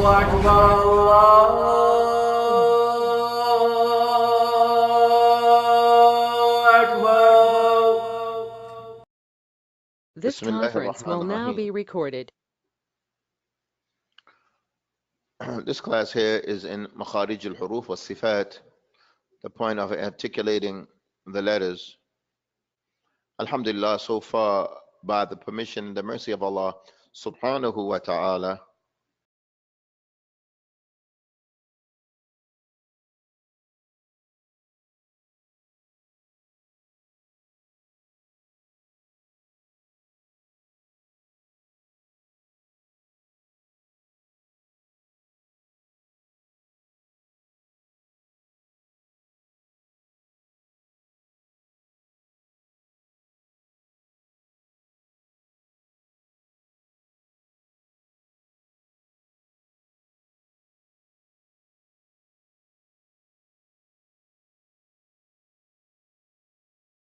أكبر الله أكبر. This conference will now be recorded. This class here is in Makharij al-Huruf wa Sifat, the point of articulating the letters. Alhamdulillah, so far, by the permission and the mercy of Allah subhanahu wa ta'ala,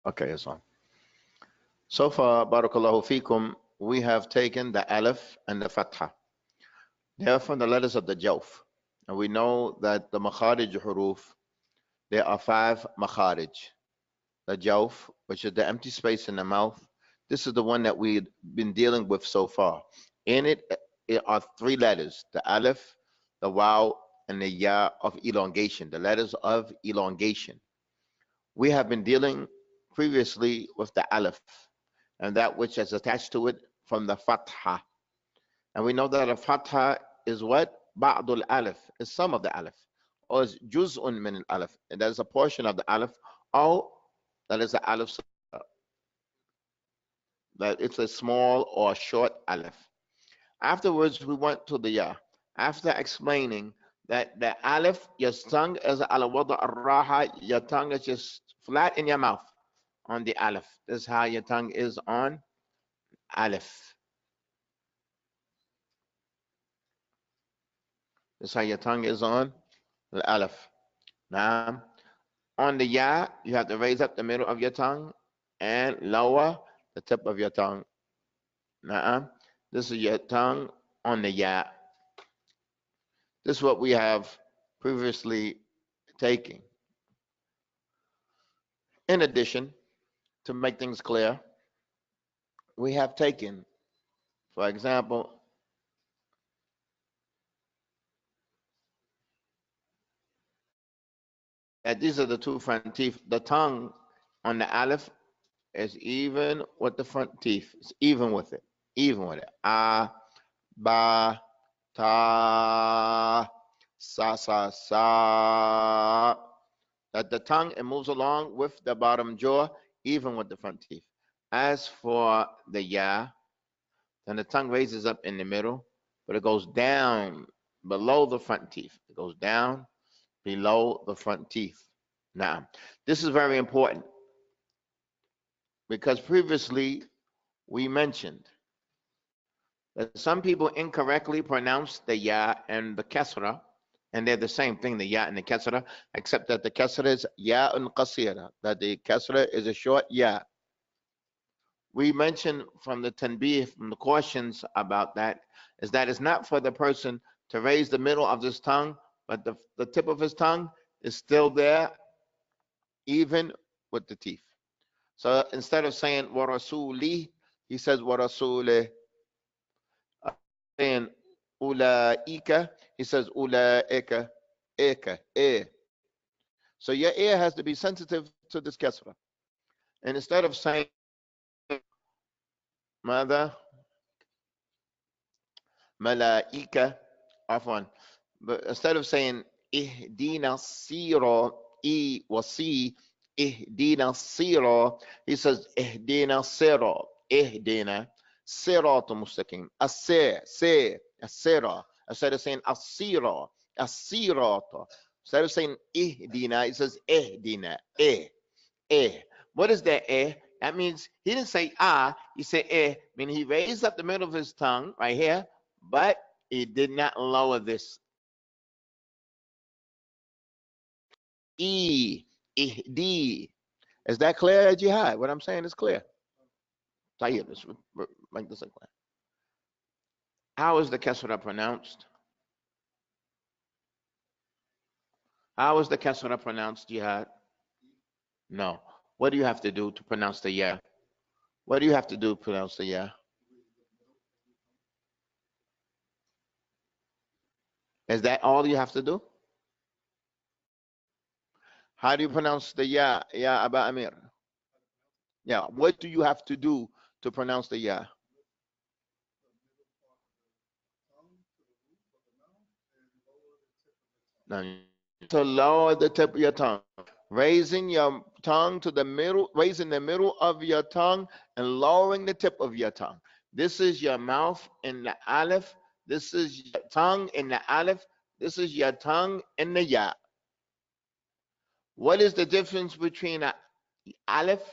okay, it's on. So far, barakallahu fikum, we have taken the alif and the fatha. They are from the letters of the jawf. And we know that the makharij huruf, there are 5 makharij. The jawf, which is the empty space in the mouth. This is the one that we've been dealing with so far. In it are 3 letters, the alif, the waw, and the ya of elongation, the letters of elongation. We have been dealing previously with the alif, and that which is attached to it from the fatha. And we know that a fatha is what? Ba'dul alif, is some of the alif, or is juz'un min al-alif, and that is a portion of the alif, or that is the alif, that it's a small or short alif. Afterwards, we went to the ya. After explaining that the alif, your tongue is ala wada ar-raha, your tongue is just flat in your mouth on the alif. This is how your tongue is on alif. This is how your tongue is on the alif. Now, on the ya, you have to raise up the middle of your tongue and lower the tip of your tongue. Now, this is your tongue on the ya. This is what we have previously taken. In addition, to make things clear, we have taken, for example, that these are the 2 front teeth. The tongue on the alif is even with the front teeth. It's even with it. Even with it. A, ba, ta, sa, sa, sa. That the tongue, it moves along with the bottom jaw, even with the front teeth. As for the ya, then the tongue raises up in the middle, but it goes down below the front teeth. It goes down below the front teeth. Now, this is very important because previously we mentioned that some people incorrectly pronounce the ya and the kasra, and they're the same thing, the ya and the kasra, except that the kasra is ya'un qasira, that the kasra is a short ya. We mentioned from the tanbih, from the cautions about that, is that it's not for the person to raise the middle of his tongue, but the tip of his tongue is still there, even with the teeth. So instead of saying wa rasuli, he says wa rasuli. Saying ulaika, he says ulaika, eka, e. So your ear has to be sensitive to this kasra. And instead of saying mother, malaika, afwan, but instead of saying ihdina sira, e wasi, ihdina sira, he says ihdina sira, ihdina sirat mustaqim, as-sir, as-sira. Instead of saying as-sira, as-sirat, instead of saying ihdina, he says ihdina, What is that That means he didn't say he said meaning he raised up the middle of his tongue right here, but he did not lower this. Ihdi. Is that clear, Jihad? What I'm saying is clear. Let's make this clear. How is the kasra pronounced? How is the kasra pronounced, Jihad? No. What do you have to do to pronounce the ya? What do you have to do to pronounce the ya? Is that all you have to do? How do you pronounce the ya, ya Aba Amir? Yeah, what do you have to do to pronounce the ya? Now, to lower the tip of your tongue, raising your tongue to the middle, raising the middle of your tongue and lowering the tip of your tongue. This is your mouth in the aleph. This is your tongue in the aleph. This is your tongue in the ya. What is the difference between a aleph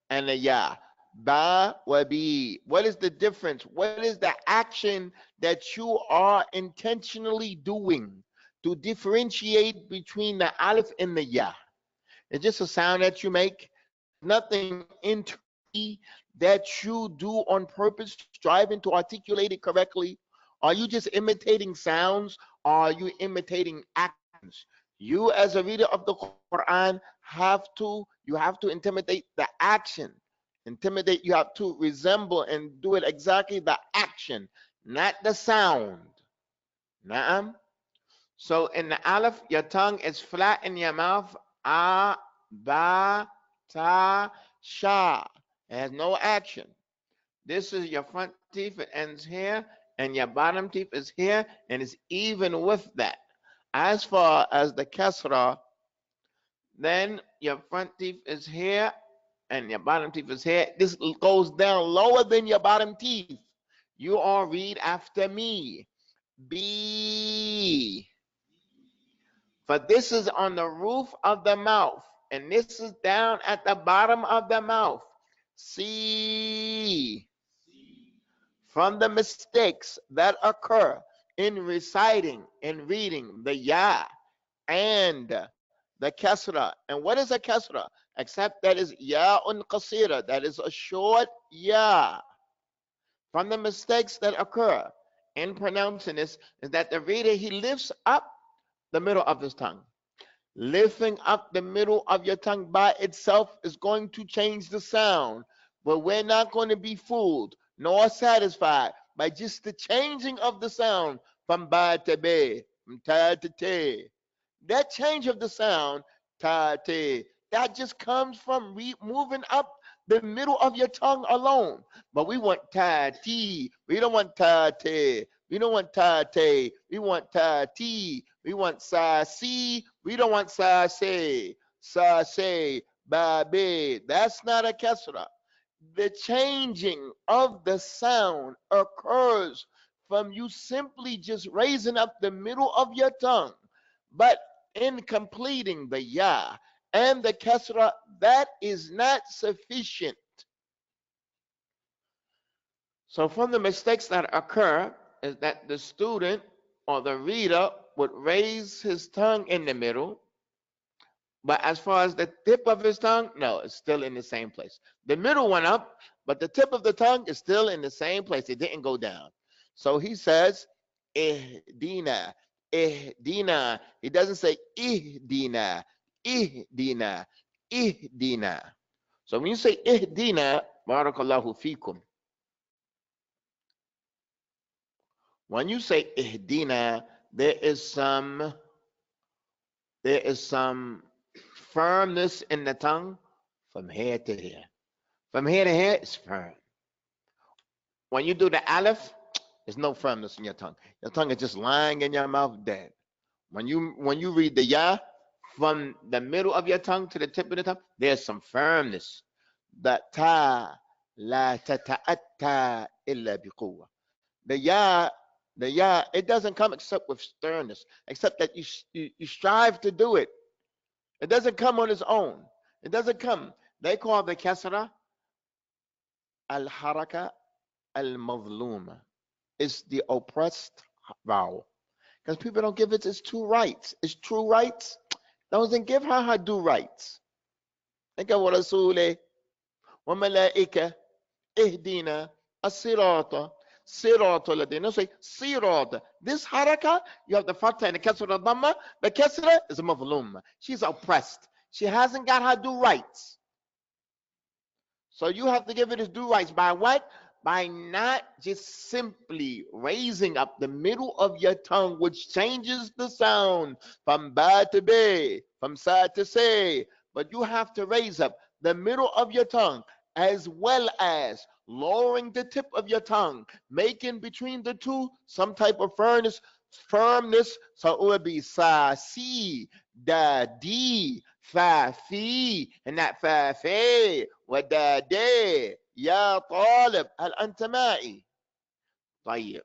and a ya? Ba wa bi. What is the difference? What is the action that you are intentionally doing to differentiate between the aleph and the ya? It's just a sound that you make, nothing internally that you do on purpose, striving to articulate it correctly. Are you just imitating sounds? Or are you imitating actions? You, as a reader of the Quran, you have to intimidate the action. Intimidate, you have to resemble and do it exactly the action, not the sound. Naam. So in the aleph, your tongue is flat in your mouth. A, ba, ta, sha. It has no action. This is your front teeth. It ends here, and your bottom teeth is here, and it's even with that. As far as the kasra, then your front teeth is here, and your bottom teeth is here. This goes down lower than your bottom teeth. You all read after me. B. For this is on the roof of the mouth, and this is down at the bottom of the mouth. C. From the mistakes that occur in reciting and reading the ya and the kasra. And what is a kasra? Except that is ya'un qasira, that is a short ya. From the mistakes that occur in pronouncing this is that the reader, he lifts up the middle of his tongue. Lifting up the middle of your tongue by itself is going to change the sound, but we're not going to be fooled nor satisfied by just the changing of the sound from ba to be, from ta to te. That change of the sound, ta te, that just comes from moving up the middle of your tongue alone. But we want ta ti, we don't want ta te, we don't want ta te, we want ta ti, we want sa si, we don't want sa se, ba be. That's not a kasra. The changing of the sound occurs from you simply just raising up the middle of your tongue. But in completing the ya and the kasra, that is not sufficient. So from the mistakes that occur is that the student or the reader would raise his tongue in the middle, but as far as the tip of his tongue, no, it's still in the same place. The middle went up, but the tip of the tongue is still in the same place. It didn't go down. So he says, ihdina, ihdina. He doesn't say ihdina, ihdina, ihdina. So when you say ihdina, barakallahu fikum. When you say ihdina, there is some firmness in the tongue from here to here. From here to here, it's firm. When you do the aleph, there's no firmness in your tongue. Your tongue is just lying in your mouth dead. When you read the ya, from the middle of your tongue to the tip of the tongue, there's some firmness. The ta la tata'atta illa biquwwa. The ya, it doesn't come except with sternness, except that you strive to do it. It doesn't come on its own. It doesn't come. They call the kasra al-haraka al-mazluma. It's the oppressed vowel. Because people don't give it its true rights. Its true rights. Don't give her due rights. Think of what Rasule wa malaika ihdina as-sirata. sirata ladina. No, say sirata. This haraka, you have the fatha and the kasra and dhamma. The kasra is a maflum. She's oppressed. She hasn't got her due rights. So you have to give it its due rights. By what? By not just simply raising up the middle of your tongue, which changes the sound from ba to be, from sa to say. But you have to raise up the middle of your tongue, as well as lowering the tip of your tongue, making between the two some type of firmness. So it would be sa, si, da, di, fa, fi, and not fa, fe, wa, da, de. يا طالب هل أنت معي؟ طيب.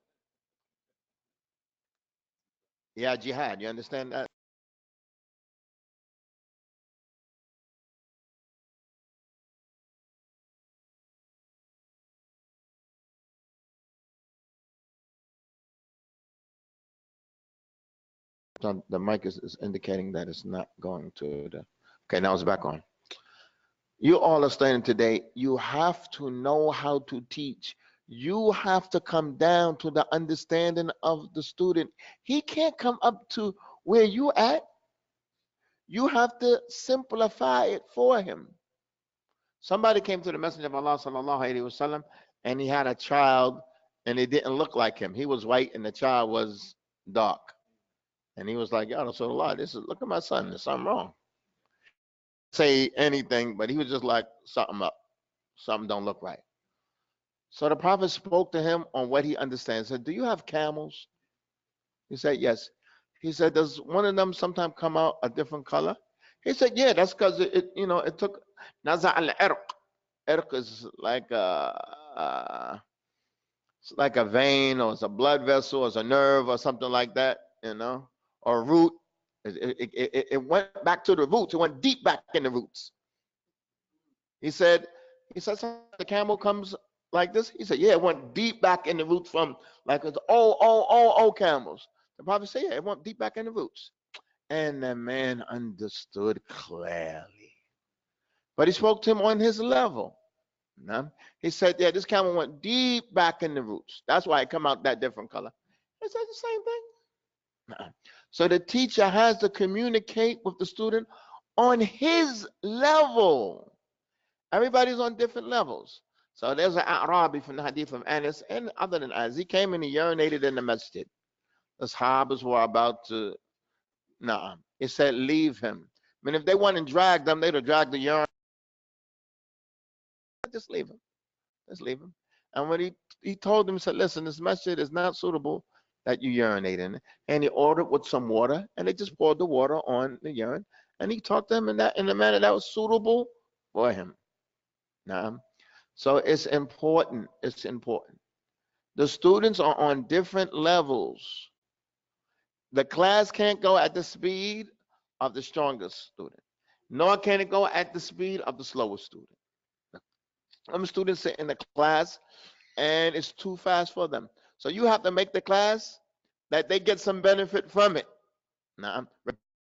Yeah, jihad, you understand that? The mic is indicating that it's not going to the. Okay, now it's back on. You all are studying today. You have to know how to teach. You have to come down to the understanding of the student. He can't come up to where you at. You have to simplify it for him. Somebody came to the Messenger of Allah sallallahu alaihi wasallam, and he had a child, and it didn't look like him. He was white, and the child was dark. And he was like, "Ya Rasulullah, look at my son. There's something wrong." Say anything, but he was just like, something up, something don't look right. So the Prophet spoke to him on what he understands. He said, "Do you have camels?" He said, "Yes." He said, "Does one of them sometimes come out a different color?" He said, "Yeah, that's because it took naza al-irq. Irq is like it's like a vein, or it's a blood vessel, or it's a nerve, or something like that, or a root. It went back to the roots. It went deep back in the roots." He said, "The camel comes like this." He said, "Yeah, it went deep back in the roots from like it's old camels." The Prophet said, "Yeah, it went deep back in the roots." And the man understood clearly. But he spoke to him on his level. He said, "Yeah, this camel went deep back in the roots. That's why it come out that different color." He said the same thing. So the teacher has to communicate with the student on his level. Everybody's on different levels. So there's an Arabi from the hadith of Anas, and other than Anas, he came and he urinated in the masjid. The Sahabas were about to, he said, "Leave him." I mean, if they went and dragged them, they'd have dragged the urine. Just leave him. Just leave him. And when he told them, he said, "Listen, this masjid is not suitable that you urinate in it." And he ordered with some water, and they just poured the water on the urine. And he taught them in a manner that was suitable for him. So it's important. It's important. The students are on different levels. The class can't go at the speed of the strongest student, nor can it go at the speed of the slowest student. Some students sit in the class and it's too fast for them. So you have to make the class that they get some benefit from it. Now,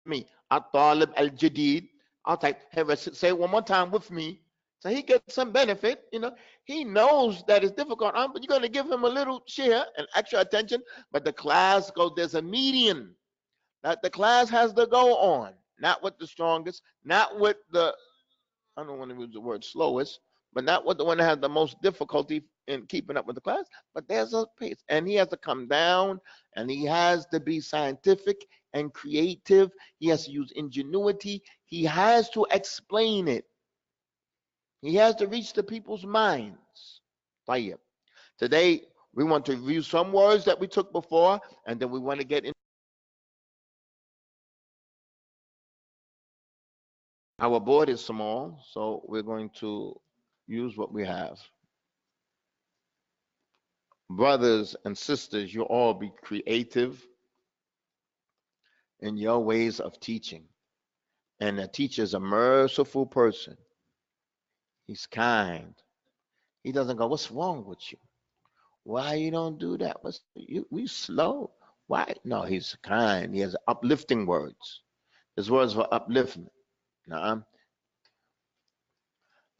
me, At-Talib al-Jadid. I'll type, hey, say it one more time with me. So he gets some benefit. He knows that it's difficult, but you're going to give him a little share and extra attention. But the class goes, there's a median that the class has to go on, not with the strongest, not with the, I don't want to use the word slowest, but not with the one that has the most difficulty in keeping up with the class. But there's a pace, and he has to come down, and he has to be scientific and creative. He has to use ingenuity. He has to explain it. He has to reach the people's minds. Today, we want to review some words that we took before, and then we want to get into. Our board is small, so we're going to use what we have. Brothers and sisters, you all be creative in your ways of teaching. And the teacher is a merciful person. He's kind. He doesn't go, "What's wrong with you? Why you don't do that? We slow. Why?" No, he's kind. He has uplifting words. His words for upliftment.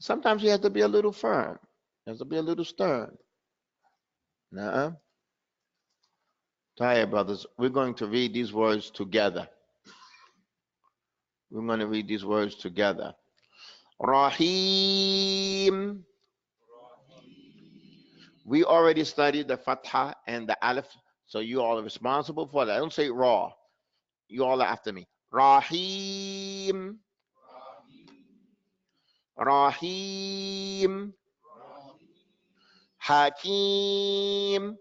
Sometimes he has to be a little firm. He has to be a little stern. Na'am. Tired, brothers. We're going to read these words together. We're going to read these words together. Rahim. We already studied the fatha and the alif, so you all are responsible for that. I don't say raw. You all are after me. Rahim. Rahim. Hakim.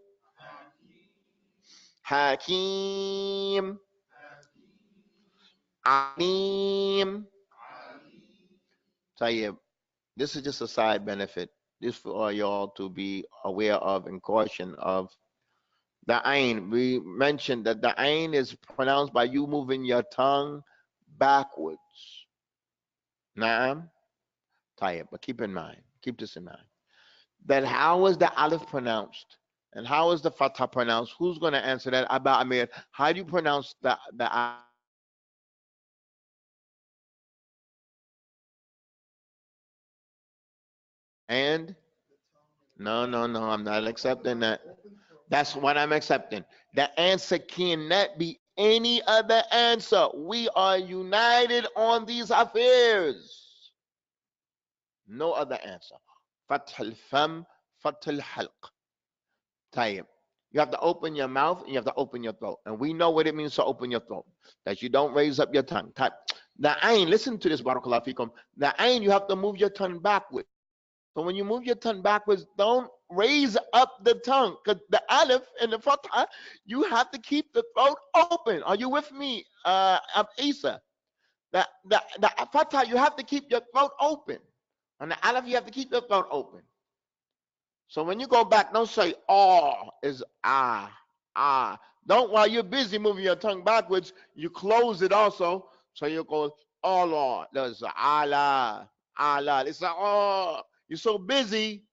Hakim. Alim. Tayyib. This is just a side benefit. This for y'all to be aware of and caution of the ain. We mentioned that the ain is pronounced by you moving your tongue backwards. Naam. Tayyib. But keep in mind, keep this in mind, that how is the alif pronounced? And how is the fatha pronounced? Who's going to answer that? Abba Amir. How do you pronounce the and? No, no, no, I'm not accepting that. That's what I'm accepting. The answer cannot be any other answer. We are united on these affairs. No other answer. Fath al-fam, fath al-halq. Tayyib. You have to open your mouth and you have to open your throat. And we know what it means to open your throat. That you don't raise up your tongue. Type. The ayn, listen to this, barakallahu fikum. The ayn, you have to move your tongue backward. So when you move your tongue backwards, don't raise up the tongue. Because the alif and the fatha, you have to keep the throat open. Are you with me, Isa? The fatha, you have to keep your throat open. On the alif, you have to keep your throat open. So when you go back, don't say is ah. Don't, while you're busy moving your tongue backwards, you close it also. So you go Allah. There's Allah. It's a You're so busy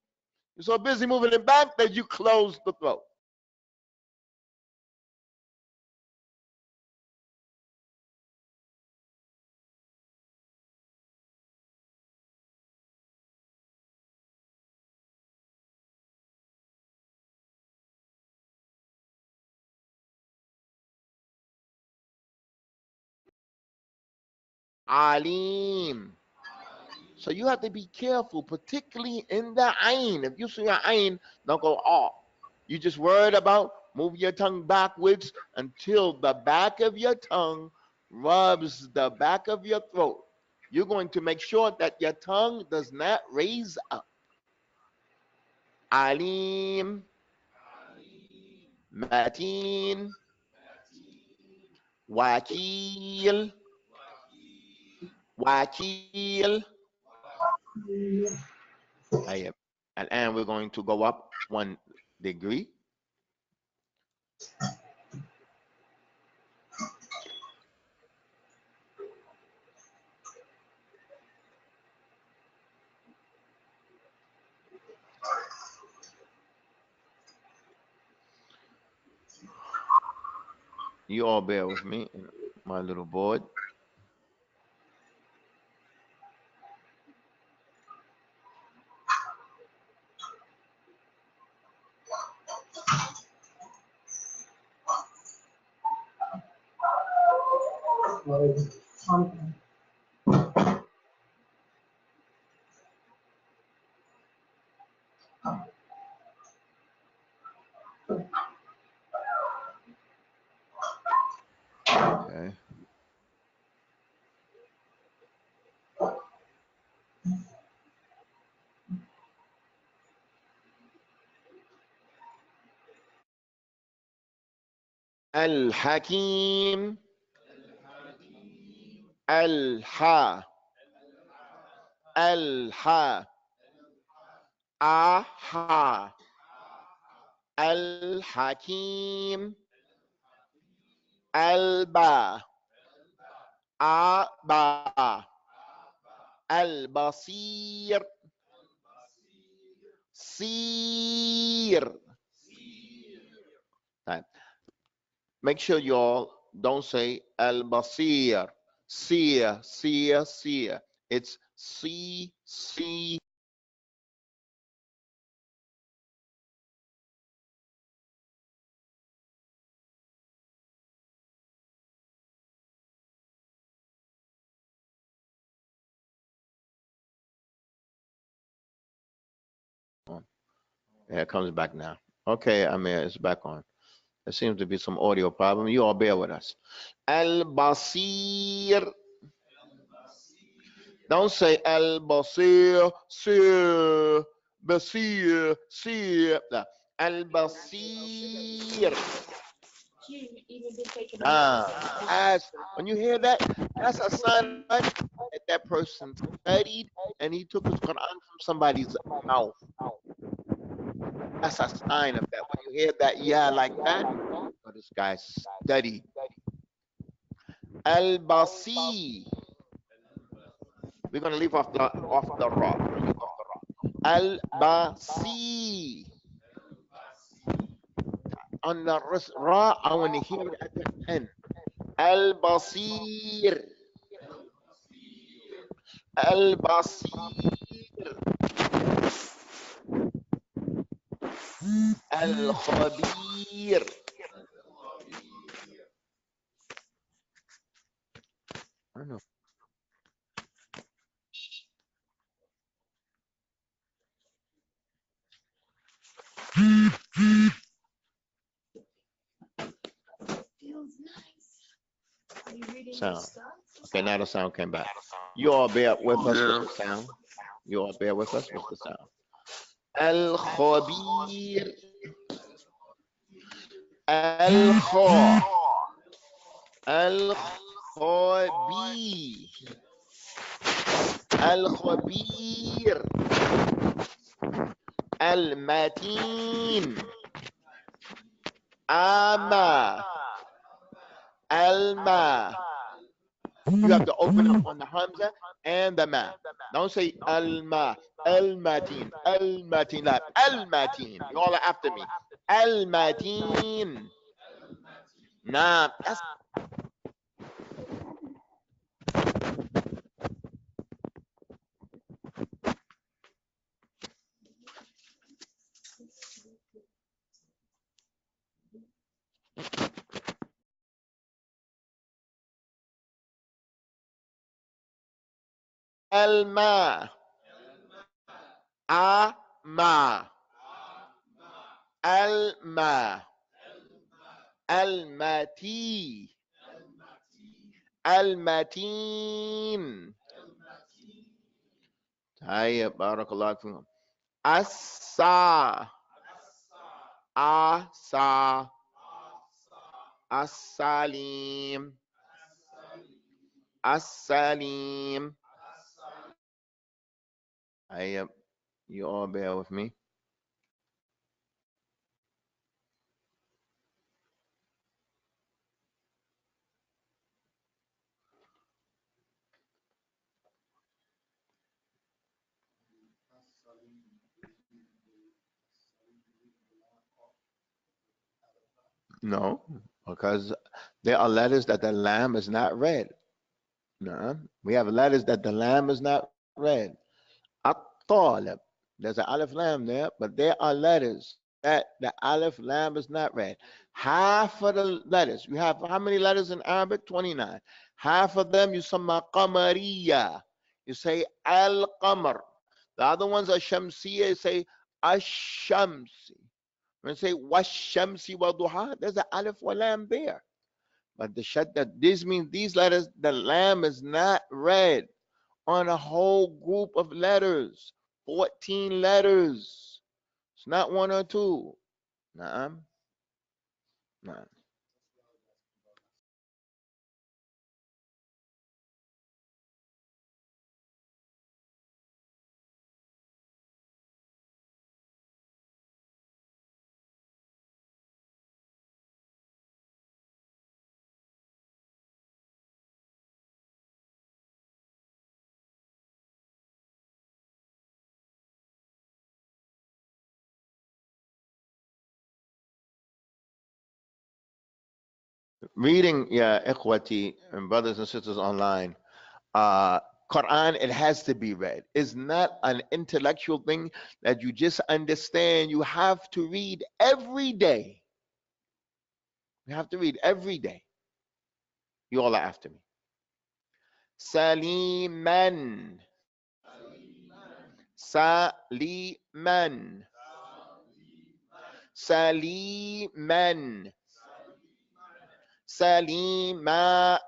moving it back that you close the throat. Alim. So you have to be careful, particularly in the ayn. If you see an ayn, don't go You just worried about move your tongue backwards until the back of your tongue rubs the back of your throat. You're going to make sure that your tongue does not raise up. Alim, mateen, wakil, wakil. And we're going to go up 1 degree. You all bear with me, my little board. Okay. Al-Hakim, Al-Ha, Al-Ha, Aha, Al-Hakim, Al-Ba, Aba, Al-Basir, Sir. Right. Make sure you all don't say Al-Basir, Seer. It's C. Yeah, it comes back now. Okay, Amir, it's back on. There seems to be some audio problem. You all bear with us. Al-Basir. Don't say Al-Basir, Sir, Basir, Sir. No. Al-Basir. As when you hear that, that's a sign of what? That that person studied and he took his Quran from somebody's mouth. That's a sign of that. When you hear that, yeah, like that, oh, this guy studied. Al-Basi. We're gonna leave off the ra. We're gonna leave off the ra. Al-Basi. On the ra, I want to hear it at the end. Al-Basir. Al-Basir. Al-Khabir. I don't know. Sound. Okay, now the sound came back. You all bear with us with the sound. You all bear with us with the sound. Al-Khabir. Al-Kha. Al-Khabi. Al-Khabir. Al-Matin. Ama. Al-Ma. You have to open up on the Hamza and the Ma. Don't say Al-Ma. Al-Matin. Al-Matin. Al-Matin. You all are after me. Al-Matin. Nah, that's Al-Ma. A-Ma. Al-Ma. Al-Mati. Al-Matin. Tayyib, barakallahu fikum. Asa. Asa. As-Salim. As-Salim. Tayyib, you all bear with me. No, because there are letters that the lamb is not read. No, we have letters that the lamb is not read. At-Talib. There's an alif lam there, but there are letters that the alif lam is not read. Half of the letters, you have how many letters in Arabic? 29. Half of them you say qamariya. You say al-qamar. The other ones are shamsiya, you say ash-shamsi. When you say wash-shamsi wa duha, there's an alif wa lam there. But the shadda, this means these letters, the lam is not read on a whole group of letters. 14 letters. It's not one or two. Naam. Naam. Reading, yeah, ikhwati and brothers and sisters online, uh, Quran, it has to be read. It's not an intellectual thing that you just understand. You have to read every day. You have to read every day. You all are after me. Saliman. Saliman. Saliman. Salima.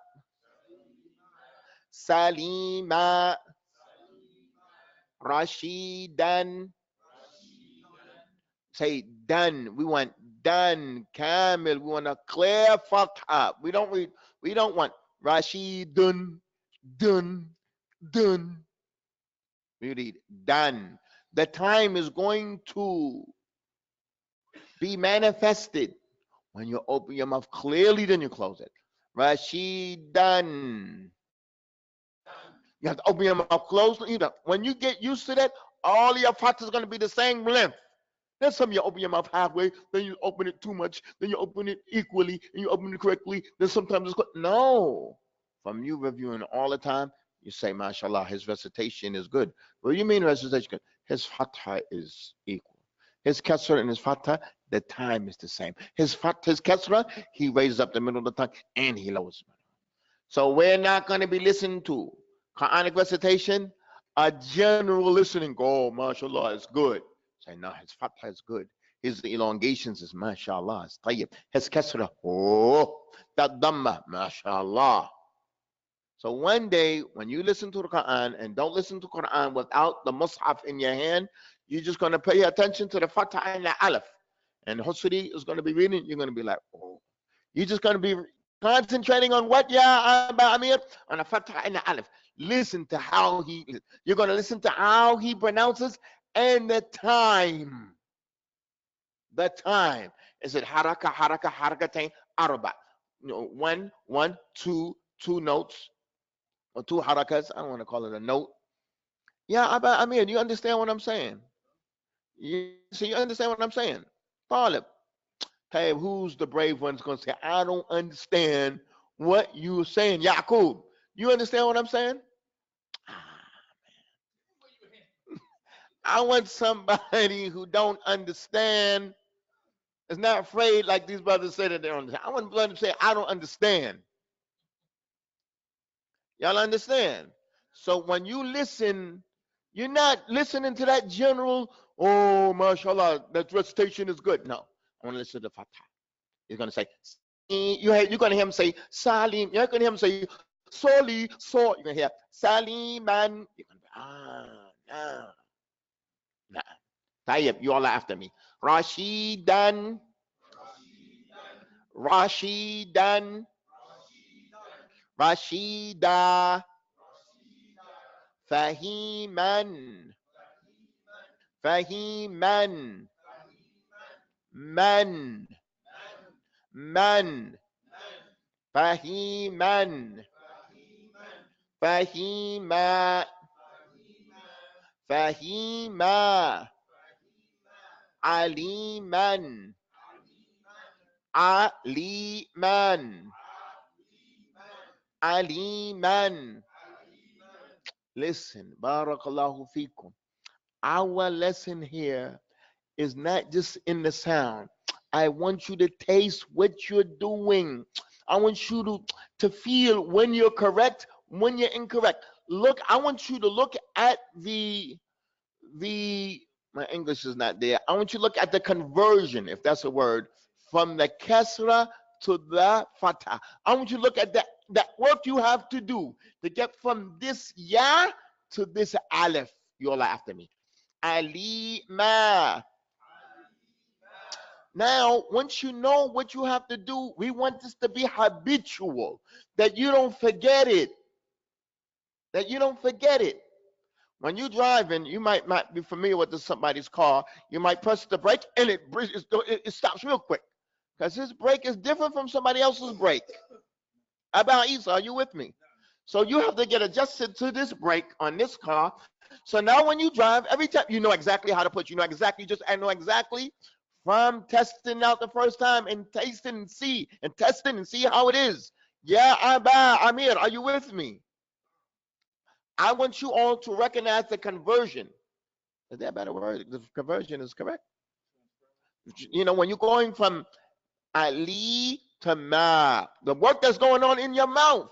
Salima. Rashidan. Say done. We want done. Kamil. We want a clear fatha. We don't want Rashidun. Dun. Dun. We read done. The time is going to be manifested when you open your mouth clearly, then you close it. Rashidan. You have to open your mouth closely. When you get used to that, all your fathers are going to be the same length. Then some you open your mouth halfway, then you open it too much, then you open it equally, and you open it correctly. Then sometimes it's no. From you reviewing all the time, you say, mashallah, his recitation is good. What do you mean recitation good? His fatha is equal. His kasra and his fatha, the time is the same. His kasra, he raises up the middle of the tongue and he lowers it. So we're not going to be listening to Quranic recitation, a general listening. Oh, mashallah, it's good. Say, no, his fatha is good. His elongations is mashallah, it's tayyib. His kasra, oh, that dhamma, mashallah. So one day, when you listen to the Quran and don't listen to Quran without the mushaf in your hand, you're just going to pay attention to the fatha and the alif. And Husri is going to be reading, you're going to be like, oh. You're just going to be concentrating on what, ya Aba Amir? On the fatha and the alif. Listen to how you're going to listen to how he pronounces and the time. The time. Is it haraka, harakatain, arba? One, two notes. Or two harakas. I don't want to call it a note. Yeah, I mean, you understand what I'm saying? So you understand what I'm saying? Talib. Hey, who's the brave one's going to say, I don't understand what you're saying? Yaqub. You understand what I'm saying? I want somebody who don't understand, is not afraid like these brothers say that they don't understand. I want them to say, I don't understand. Y'all understand? So when you listen, you're not listening to that general, oh, mashallah, that recitation is good. No, I want to listen to the fatah. He's going to say, you're going to hear him say, Salim. You're going to hear him say, Soli, so. You're going to hear, Saliman. You're going to be, nah. Tayyib, you all are after me. Rashidan. Rashidan. Rashida. Fahiman. Fahiman. Man. Man. Fahiman. Fahima. Fahima. Aliman. Aliman. Aliman. Listen, barakallahu fikum. Our lesson here is not just in the sound. I want you to taste what you're doing. I want you to feel when you're correct, when you're incorrect. Look, I want you to look at the my English is not there. I want you to look at the conversion, if that's a word, from the kasra to the fatah. I want you to look at that work you have to do to get from this ya to this aleph. You all are after me. Alima. Now, once you know what you have to do, we want this to be habitual, that you don't forget it. That you don't forget it. When you're driving, you might not be familiar with somebody's car. You might press the brake and it stops real quick, because his brake is different from somebody else's brake. About Isa, are you with me? So you have to get adjusted to this brake on this car. So now when you drive, every time you know exactly how to put, I know exactly from testing out the first time and tasting and see and testing and see how it is. Yeah, Abba Amir, are you with me? I want you all to recognize the conversion. Is that a better word? The conversion is correct. You know, when you're going from Ali to Ma, the work that's going on in your mouth.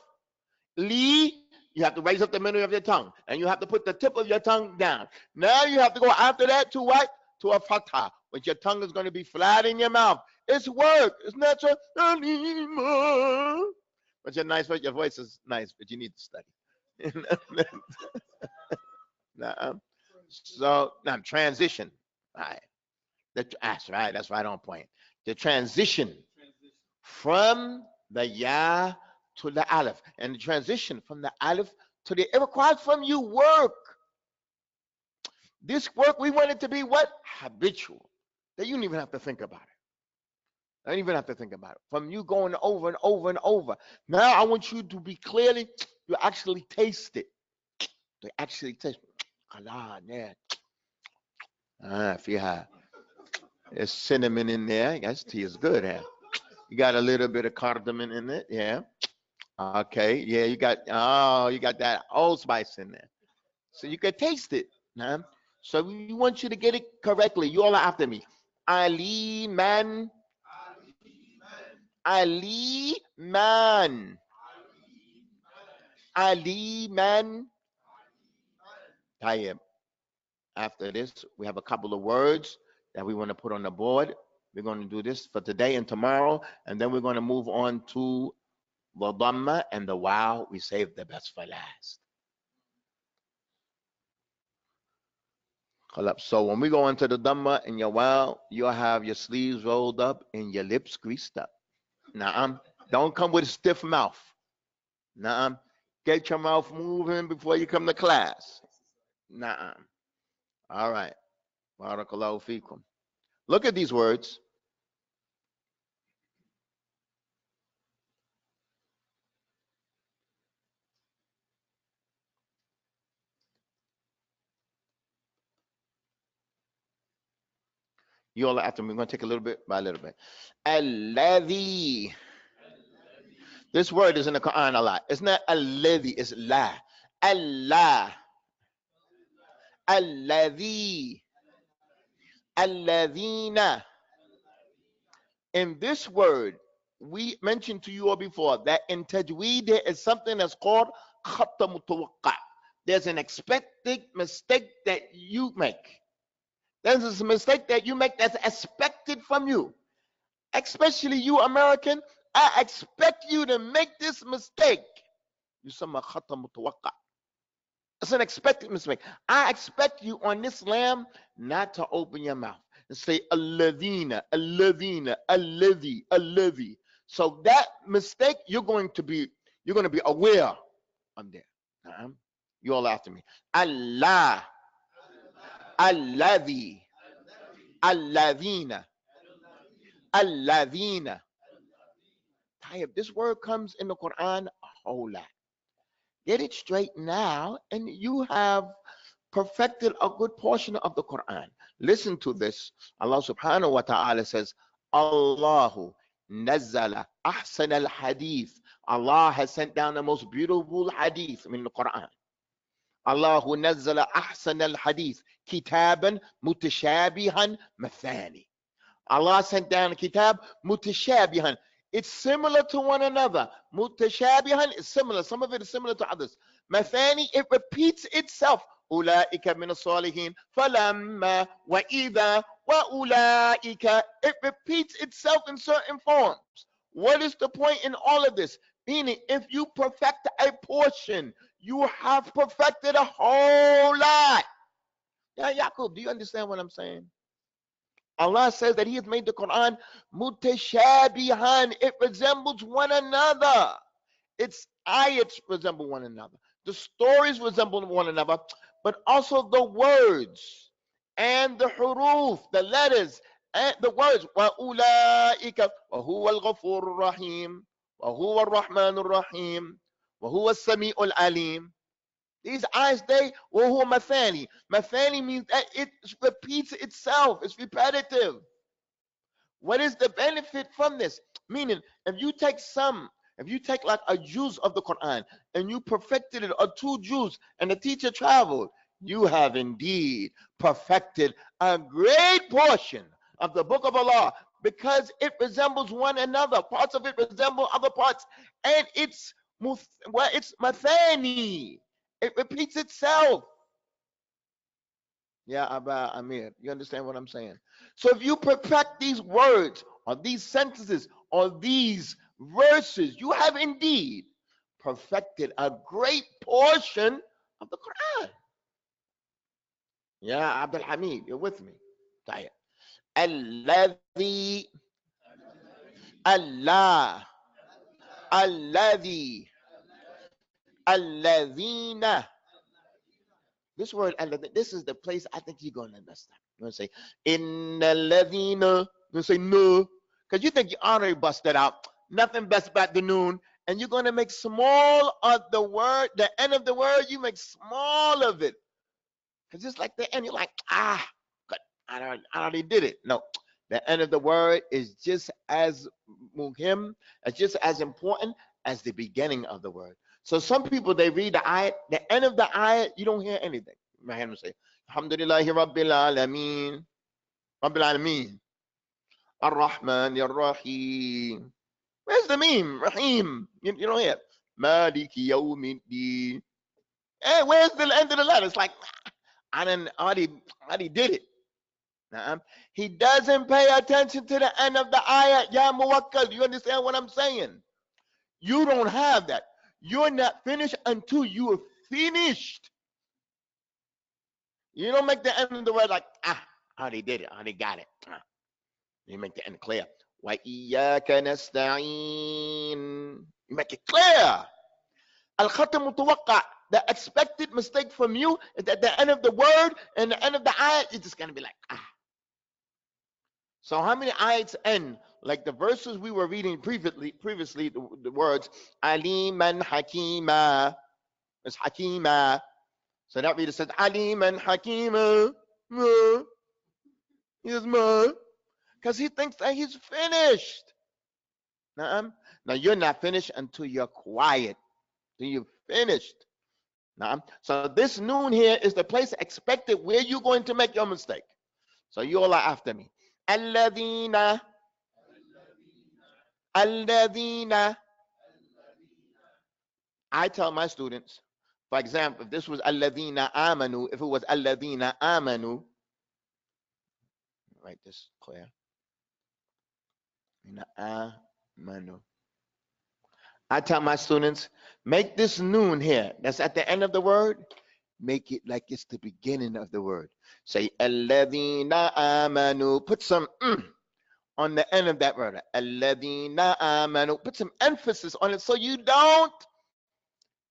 Li, you have to raise up the middle of your tongue, and you have to put the tip of your tongue down. Now you have to go after that to what? to a fatha, but your tongue is going to be flat in your mouth. It's work. It's natural. But your voice is nice, but you need to study. So now transition. All right. That's right. That's right on point. The transition from the ya to the aleph, and the transition from the aleph to the, it requires from you work. This work, we want it to be what? Habitual. That you don't even have to think about it. I don't even have to think about it. From you going over and over and over. Now I want you to be clearly, you actually taste it. They actually taste it. Allah, yeah. If you have, there's cinnamon in there. Yes, tea is good. Huh? You got a little bit of cardamom in it. Yeah. Okay. Yeah, you got that allspice in there. So you can taste it. Huh? So we want you to get it correctly. You all are after me. Ali man. Ali man. Ali man. Tayyib. After this, we have a couple of words that we want to put on the board. We're going to do this for today and tomorrow, and then we're going to move on to the dhamma and the wow. We saved the best for last. So when we go into the dhamma and your wow, you'll have your sleeves rolled up and your lips greased up. Now, don't come with a stiff mouth. Now, get your mouth moving before you come to class. Nah. All right. Barakallahu feekum. Look at these words. You all after me. We're going to take a little bit by little bit. Alladhi. This word is in the Quran a lot. It's not alladhi, it's la. Allah. Alladhi. Alladhina. In this word, we mentioned to you all before that in Tajweed there is something that's called khatta mutawaqqa. There's an expected mistake that you make. There's a mistake that you make that's expected from you. Especially you American, I expect you to make this mistake. Yusamma khatta mutawaqqa. It's an expected mistake. I expect you on this lamb not to open your mouth and say alladhina, alladhina, alladhi, alladhi. So that mistake you're going to be aware of there. You all after me. Allah, alladhi, alladhina, alladhina. This word comes in the Quran a whole lot. Get it straight now, and you have perfected a good portion of the Quran. Listen to this. Allah subhanahu wa ta'ala says, Allahu nazzala ahsan al-hadith. Allah has sent down the most beautiful hadith in the Quran. Allahu nazzala ahsan al-hadith. Kitaban mutashabihan mathani. Allah sent down a kitab mutashabihan. It's similar to one another. Mutashabihan is similar. Some of it is similar to others. Mathani, it repeats itself. Ulaika min as-salihin. Falamma wa idha wa ulaika. It repeats itself in certain forms. What is the point in all of this? Meaning, if you perfect a portion, you have perfected a whole lot. Yeah, Yaqub, do you understand what I'm saying? Allah says that He has made the Quran mutashabihan. It resembles one another. Its ayats resemble one another. The stories resemble one another, but also the words and the huruf, the letters and the words. وَأُولَٰئِكَ وَهُوَ الْغَفُورُ الرَّحِيمُ وَهُوَ الرَّحْمَنُ الرَّحِيمُ وَهُوَ السَّمِيعُ الْعَلِيمُ. These ayats, they were mathani. Mathani means that it repeats itself. It's repetitive. What is the benefit from this? Meaning, if you take like a juz of the Quran and you perfected it, or two juz, and the teacher traveled, you have indeed perfected a great portion of the book of Allah, because it resembles one another. Parts of it resemble other parts, and it's mathani. It repeats itself. Yeah, Abba Amir. You understand what I'm saying? So if you perfect these words or these sentences or these verses, you have indeed perfected a great portion of the Quran. Yeah, Abdul Hamid, you're with me. طيب. الذي Allah الذي الذين. This word, this is the place I think you're going to mess up. You're going to say, in الذين. You're going to say, no. Because you think you already busted out. Nothing best about the noon. And you're going to make small of the word, the end of the word, you make small of it. Because it's like the end, you're like, good, I already did it. No, the end of the word is just as muhim, it's just as important as the beginning of the word. So some people, they read the ayat, the end of the ayat, you don't hear anything. My hand will say, Alhamdulillahi Rabbil Alameen, Rabbil Alameen, Ar-Rahman Ar-Rahim. Where's the meme? Rahim. You don't hear it. Maliki Yawmiddin. Hey, where's the end of the letter? It's like, I already did it. He doesn't pay attention to the end of the ayat. Ya Muwakkal, you understand what I'm saying? You don't have that. You're not finished until you are finished. You don't make the end of the word like, I already did it. I already got it. You make the end clear. وَإِيَّاكَ نَسْتَعِينَ. You make it clear. Al-Khatam Mutawaqqa. The expected mistake from you is at the end of the word and the end of the ayat, you're just going to be like, So how many ayats end? Like the verses we were reading previously the words, Aliman Hakima. It's Hakima. So that reader says, Aliman Hakima. Yes, ma. Because he thinks that he's finished. Now you're not finished until you're quiet. Until you're finished. So this noon here is the place expected where you're going to make your mistake. So you all are after me. Alladina. Alladina. I tell my students, for example, if this was alladina amanu, if it was alladina amanu, write this clear. Amanu. I tell my students, make this noon here, that's at the end of the word, make it like it's the beginning of the word. Say, alladina amanu. Put some on the end of that word. Alladina amanu. Put some emphasis on it so you don't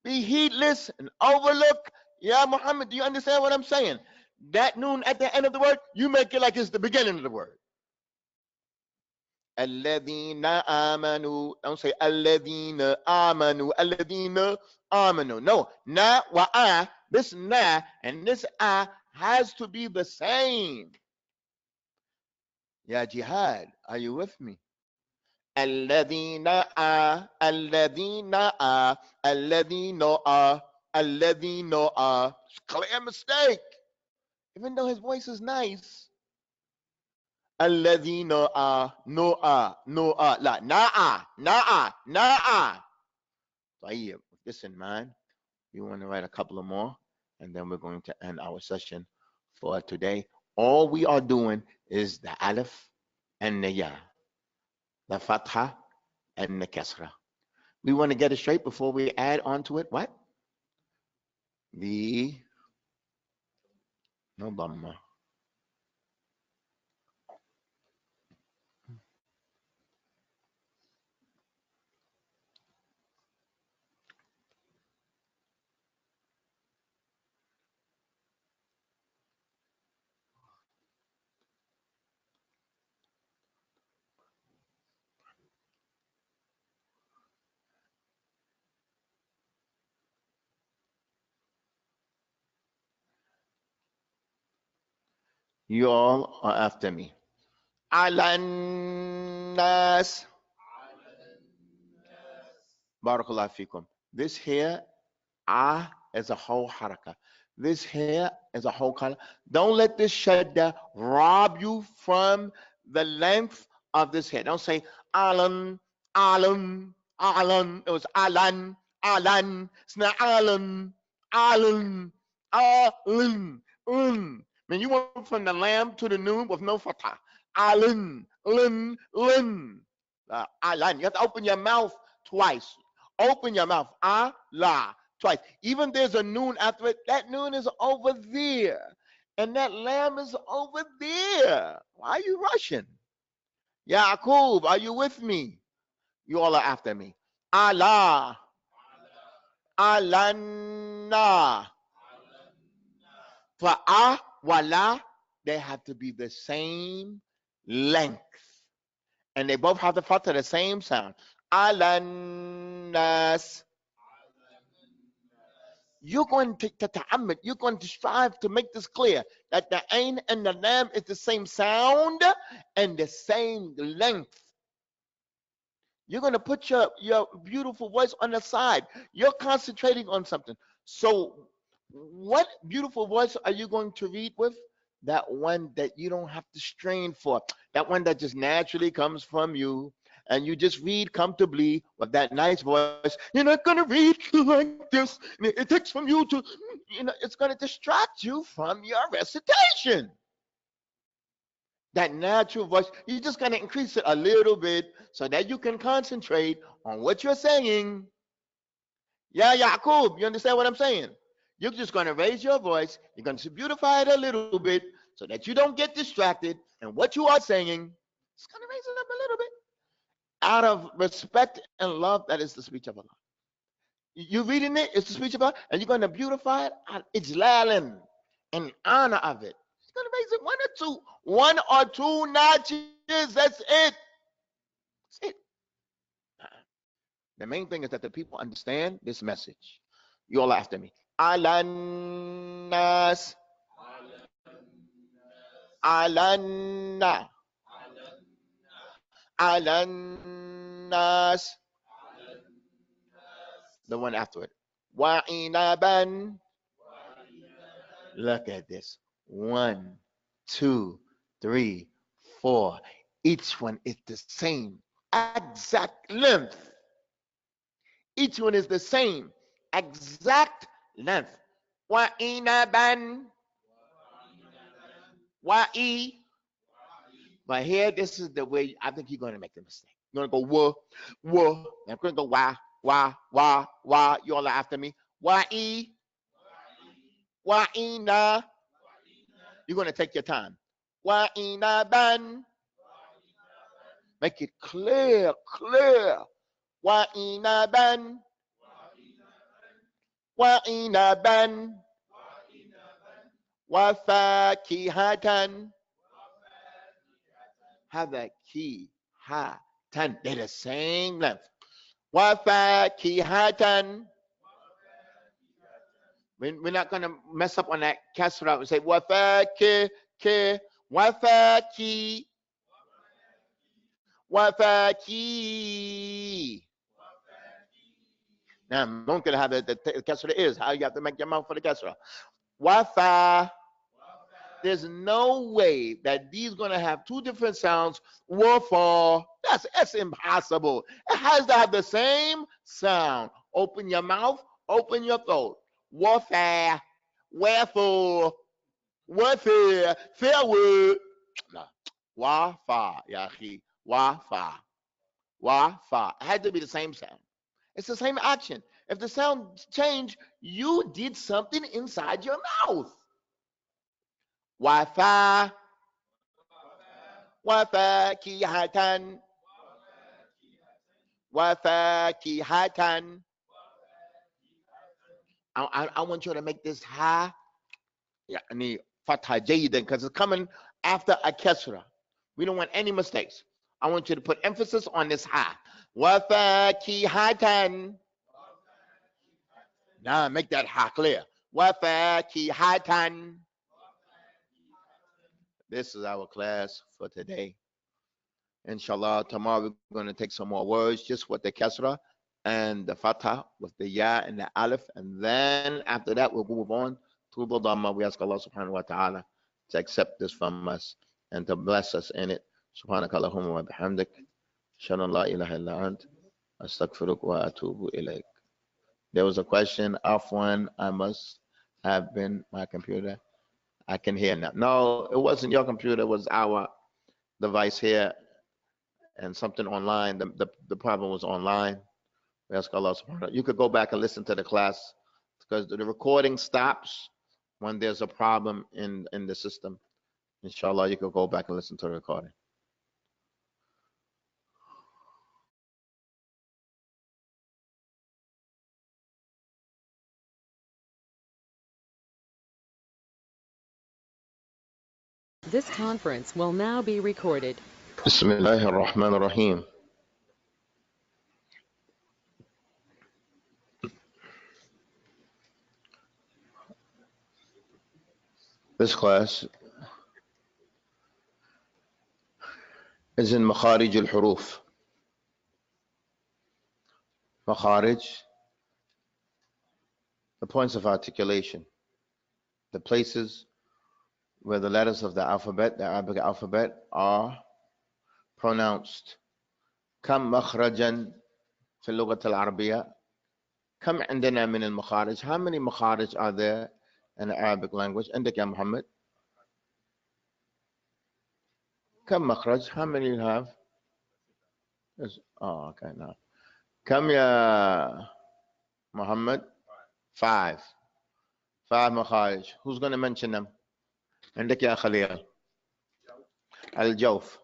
be heedless and overlook. Yeah, Muhammad, do you understand what I'm saying? That noon at the end of the word, you make it like it's the beginning of the word. Alladina amanu. Don't say alladina amanu. Alladina amanu. No, na wa a. This na and this a has to be the same. Ya jihad, are you with me? Alladina a. Alladina a. Alladina a. Alladina a. Clear mistake. Even though his voice is nice. Alladhina no'a la na'a. So with this in mind, we want to write a couple of more, and then we're going to end our session for today. All we are doing is the alif and the ya, the fatha and the kasra. We want to get it straight before we add on to it what? The no dhamma. You all are after me. Alannas. Barakallah fikum. This here, is a whole haraka. This here is a whole color. Don't let this shadda rob you from the length of this here. Don't say alan, alan, alan. It was alan, alan. It's not alan, alan, alan. mean, you went from the lam to the noon with no fatha. Alin, lin, lin. Alan. You have to open your mouth twice. Open your mouth. La. Twice. Even there's a noon after it. That noon is over there. And that lamb is over there. Why are you rushing? Yaqub, are you with me? You all are after me. Allah. Alanna. For wala, they have to be the same length. And they both have to fall to the same sound. Alannas. You're going to ta'ammud, you're going to strive to make this clear that the ain and the lam is the same sound and the same length. You're going to put your beautiful voice on the side. You're concentrating on something. So what beautiful voice are you going to read with? That one that you don't have to strain for. That one that just naturally comes from you. And you just read comfortably with that nice voice. You're not going to read like this. It takes from you to, it's going to distract you from your recitation. That natural voice, you're just going to increase it a little bit so that you can concentrate on what you're saying. Yeah, Yaqub, you understand what I'm saying? You're just going to raise your voice. You're going to beautify it a little bit so that you don't get distracted. And what you are saying, it's going to raise it up a little bit. Out of respect and love, that is the speech of Allah. You're reading it, it's the speech of Allah, and you're going to beautify it. It's ijlalan, in honor of it. You're going to raise it one or two notches. That's it. That's it. The main thing is that the people understand this message. You all after me. Alannas. Alanna. Alannas. The one after it. Wa'inaban. Look at this. 1, 2, 3, 4. Each one is the same exact length. Each one is the same exact length. Wa'inaban. Wa'i. But here, this is the way I think you're going to make the mistake. You're going to go wah. I'm going to go wah. You all are after me. Wa'i. Wa'ina. You're going to take your time. Wa'inaban. Make it clear. Wa'inaban. Wa'inaban. Wafakihatan. Have that key, ha, tan. They're the same length. Wafakihatan. We're not going to mess up on that kasra. We say wafaki, wafaki, wafaki. Now I'm not going to have the kasra is how you have to make your mouth for the kasra. Wafa. There's no way that these going to have two different sounds. Wafa. That's impossible. It has to have the same sound. Open your mouth, open your throat. Wafa. Wherefore. Wherefore. Fair word. No. Wafa. Yahi. Wafa. Wafa. It had to be the same sound. It's the same action. If the sound changed, you did something inside your mouth. Wafa. Wafakihatan. Wafakihatan. I want you to make this ha, yani fatha jayidan, because it's coming after a kasra. We don't want any mistakes. I want you to put emphasis on this ha. Wafakihatan. Now make that ha clear. Wafakihatan. This is our class for today. Inshallah, tomorrow we're going to take some more words just with the kasra and the fatha with the ya and the alif. And then after that, we'll move on to the dhamma. We ask Allah subhanahu wa ta'ala to accept this from us and to bless us in it. Subhanakallahumma wa bihamdik. Shana la ilaha illa ant. Astaghfiruk wa atubu ilayk. There was a question, Afwan, I must have been my computer. I can hear now. No, it wasn't your computer, it was our device here and something online. The problem was online. We ask Allah subhanahu wa ta'ala. You could go back and listen to the class because the recording stops when there's a problem in the system. Inshallah, you could go back and listen to the recording. This conference will now be recorded. Bismillahir Rahmanir Rahim. This class is in Makharij al-Huruf. Makharij, the points of articulation, the places where the letters of the alphabet, the Arabic alphabet, are pronounced. كم مخرجا في اللغة العربية؟ كم عندنا من المخارج? How many makharij are there in the Arabic language? عندك يا محمد؟ كم مخرج? How many you have? Oh, okay, now. كم يا محمد? 5. 5 makharij. Who's going to mention them? عندك يا خليل. الجوف.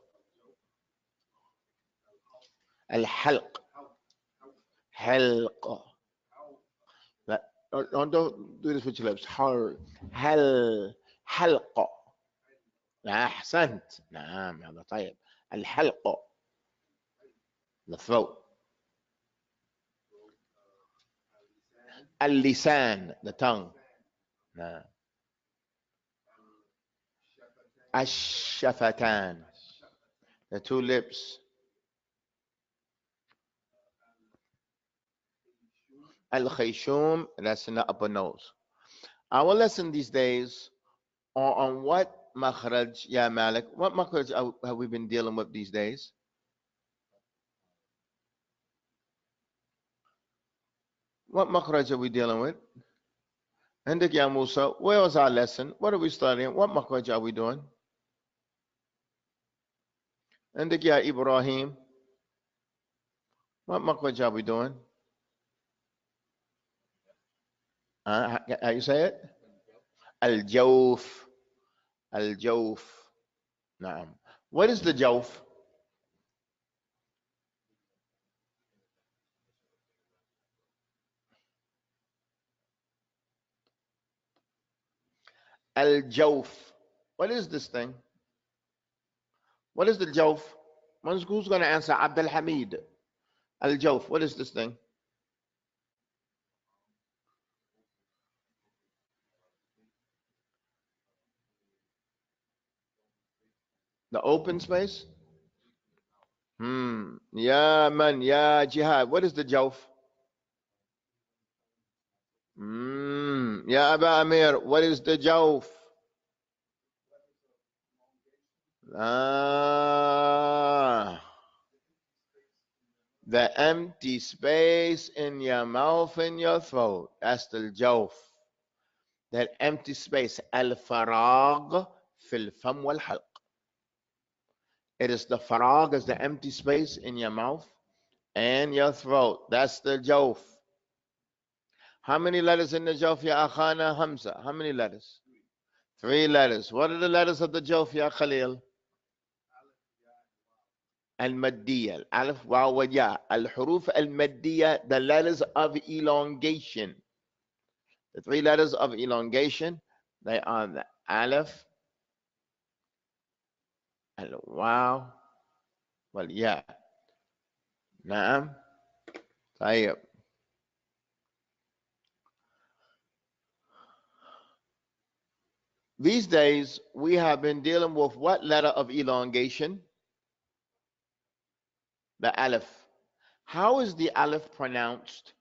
الحلق. حلق. لا, don't do this with your lips. هل حلق. أحسنت. نعم هذا طيب. الحلق. The throat. اللسان. The tongue. نعم. الشفتان. The 2 lips. Al-Khayshum, that's in the upper nose. Our lesson these days are on what makhraj, ya Malik? What makhraj have we been dealing with these days? What makhraj are we dealing with? Hendik ya Musa, where was our lesson? What are we studying? What makhraj are we doing? Hendik ya Ibrahim, what makhraj are we doing? How you say it? Al-Jawf. Al-Jawf. Naam. What is the Jawf? Al-Jawf. What is this thing? What is the Jawf? Who's going to answer? Abdul Hamid. Al-Jawf. What is this thing? The open space? Ya man, ya jihad. What is the Jawf? Ya Aba Amir. What is the Jawf? The empty space in your mouth and your throat. That's the Jawf. That empty space. Al-Farag fil fam wal halq. It is the farag, is the empty space in your mouth and your throat. That's the Jawf. How many letters in the Jawf, ya Akhana Hamza? How many letters? 3 letters. What are the letters of the Jawf, ya Khalil? Al-Maddiya, Alif, Waw, wa Ya. Al-Huruf al-Maddiya, the letters of elongation. The 3 letters of elongation, they are the Alif, Al-Waw, wal Ya. Naam. Tayyib. These days, we have been dealing with what letter of elongation? The Alif. How is the Alif pronounced?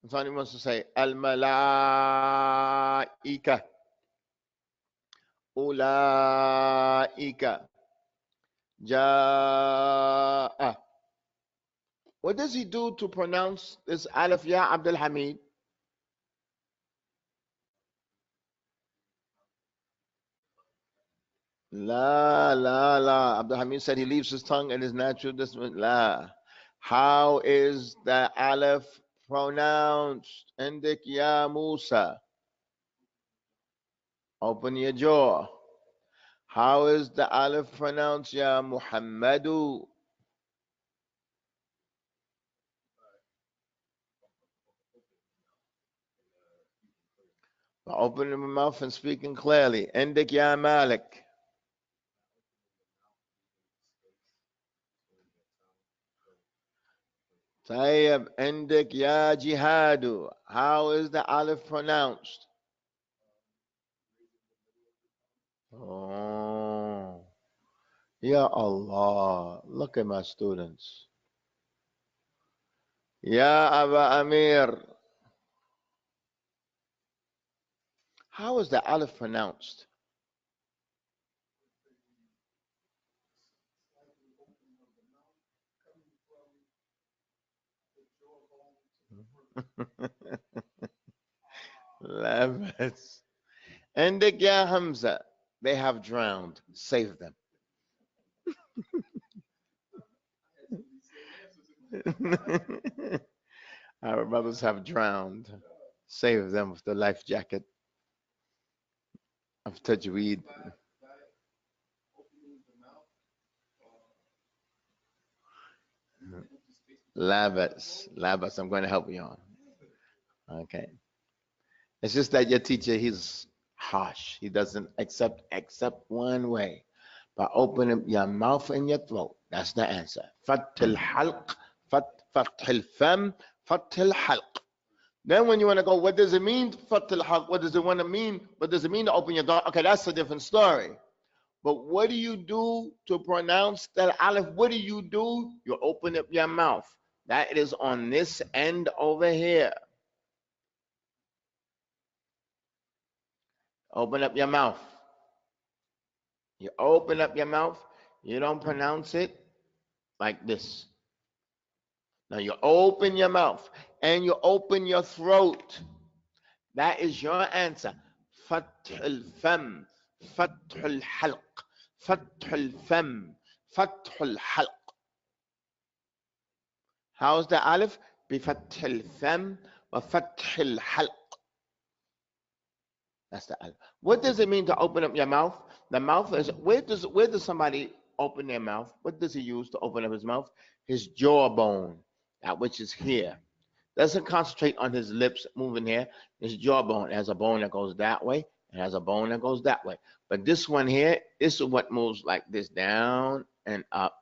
Somebody wants to say, Al-Malaika, Ulaika, Ja'a. What does he do to pronounce this Alif, Ya Abdul Hamid? La, la, la. Abdul Hamid said he leaves his tongue in his natural discipline. La. How is the aleph pronounced? Indik ya Musa. Open your jaw. How is the aleph pronounced, ya Muhammadu? By opening my mouth and speaking clearly. Indik ya Malik. Tayyib. Indik ya Jihadu. How is the aleph pronounced? Oh. Ya Allah. Look at my students. Ya Abu Amir. How is the aleph pronounced? Lavis. Indik ya Hamza. They have drowned. Save them. Our brothers have drowned. Save them with the life jacket of Tajweed. Labas. Labas, I'm going to help you on. Okay. It's just that your teacher, he's harsh. He doesn't accept except one way. By opening your mouth and your throat. That's the answer. Fathil halq, fathil fam, fathil halq. Then when you want to go, what does it mean, fathil halq? What does it want to mean? What does it mean to open your door? Okay, that's a different story. But what do you do to pronounce that aleph? What do? You open up your mouth. That is on this end over here. Open up your mouth. You open up your mouth. You don't pronounce it like this. Now you open your mouth and you open your throat. That is your answer. Fath al-fam, fath al-halq, fath al-fam, fath al-halq. How's the aleph? بفتح الفم وفتح الحلق. That's the aleph. What does it mean to open up your mouth? The mouth is, where does somebody open their mouth? What does he use to open up his mouth? His jawbone, that which is here. Doesn't concentrate on his lips moving here. His jawbone has a bone that goes that way. It has a bone that goes that way. But this one here, this is what moves like this, down and up.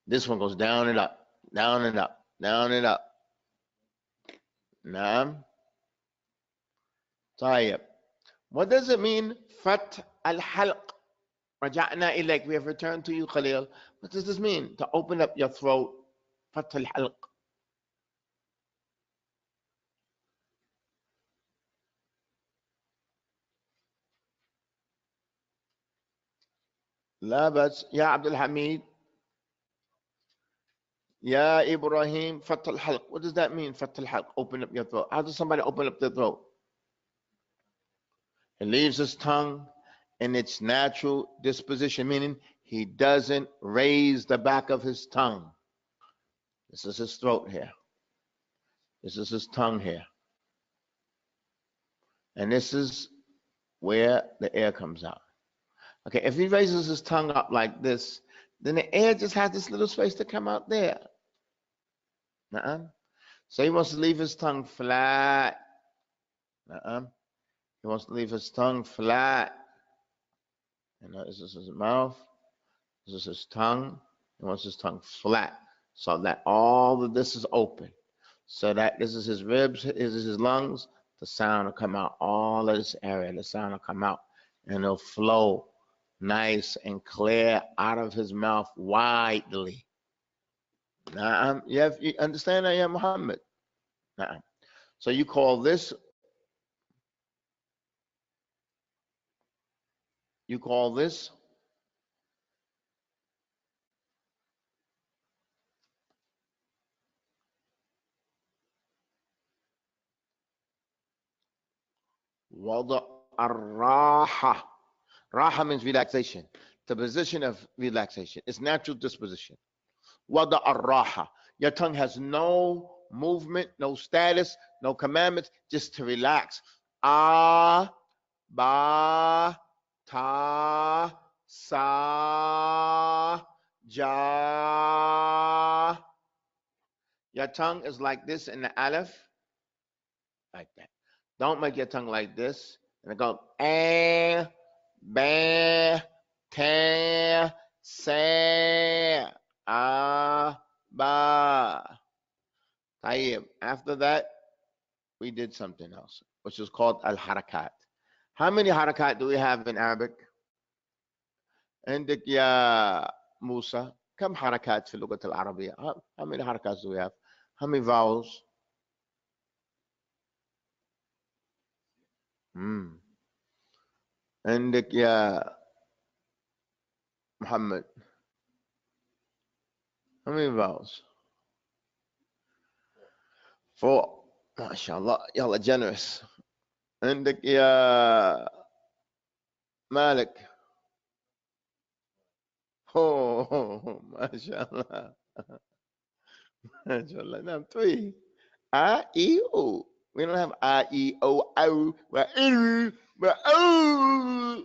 This one goes down and up, down and up, down and up. Naam. طيب. What does it mean? Fat al-halq. Raja'na ilayk. We have returned to you, Khalil. What does this mean? To open up your throat. Fat al-halq. لا بس يا عبد الحميد يا Ibrahim, fat al-halq. What does that mean? Fat al-halq. Open up your throat. How does somebody open up their throat? He leaves his tongue in its natural disposition, meaning he doesn't raise the back of his tongue. This is his throat here. This is his tongue here. And this is where the air comes out. Okay, if he raises his tongue up like this, then the air just has this little space to come out there. So he wants to leave his tongue flat. He wants to leave his tongue flat. And this is his mouth. This is his tongue. He wants his tongue flat so that all of this is open. So that this is his ribs, this is his lungs. The sound will come out. All of this area, the sound will come out. And it'll flow nice and clear out of his mouth widely. Now, you understand that, yeah, Muhammad? Now, so you call this وضع الراحة. Raha means relaxation. The position of relaxation. It's natural disposition. Wada ar-raha. Your tongue has no movement, no status, no commandments, just to relax. Ah, ba, ta, sa, ja. Your tongue is like this in the aleph, like that. Don't make your tongue like this. And it goes, ba, ta, sa, ba. Tayyib. After that, we did something else, which is called al-harakat. How many harakat do we have in Arabic? عندك يا موسى كم حركات في اللغة العربية? How many حركات do we have? How many vowels? عندك يا محمد how many vowels? 4. ما شاء الله يلا generous. عندك يا مالك ما شاء الله ما شاء الله نعم 3. I, E, O. We don't have I, E, O, O. We're O.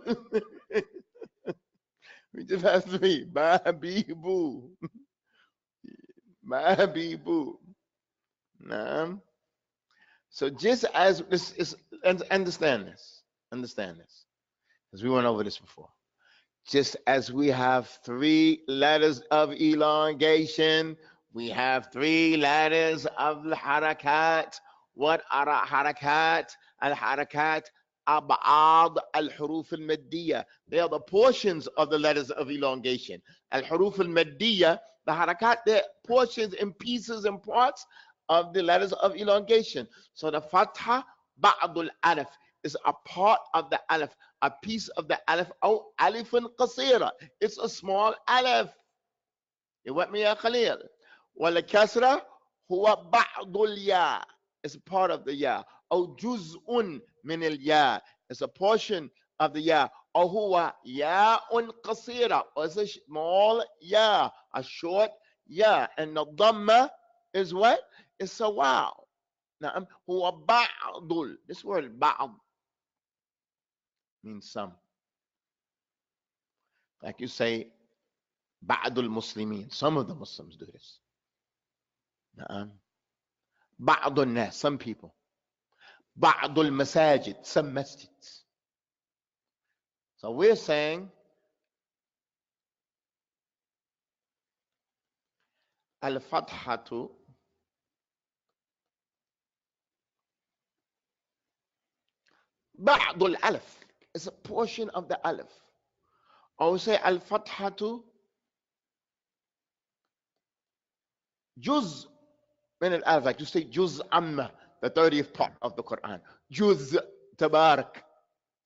We just have 3. Ba, be, boo. Ba, be, boo. Nah. So just as this is, understand this, because we went over this before. Just as we have 3 letters of elongation, we have 3 letters of harakat. What are harakat? Al-harakat ab'ad al-huruf al-maddiyah. They are the portions of the letters of elongation. Al-huruf al-maddiyah, the harakat, they're portions and pieces and parts of the letters of elongation. So the fatha ba'd al-alif is a part of the alif, a piece of the alif. Oh, alifun qasira. It's a small alif. You with me, ya Khalil? Wal kasra huwa ba'd al-ya. It's a part of the ya. Oh, juz'un min al-ya. It's a portion of the ya. Oh, huwa ya'un qasira. It's a small ya, a short ya. And the dhamma is what? It's a wow. Now, huwa ba'dul. This word ba'd means some. Like you say, ba'dul muslimin. Some of the Muslims do this. Ba'dul nas, some people. Ba'dul masajid, some masjids. So we're saying al-fathatu ba'dul alif. It's a portion of the alif. Or we say al-fathatu juz min al-alif. Like you say juz amma, the 30th part of the Quran. Juz tabarak.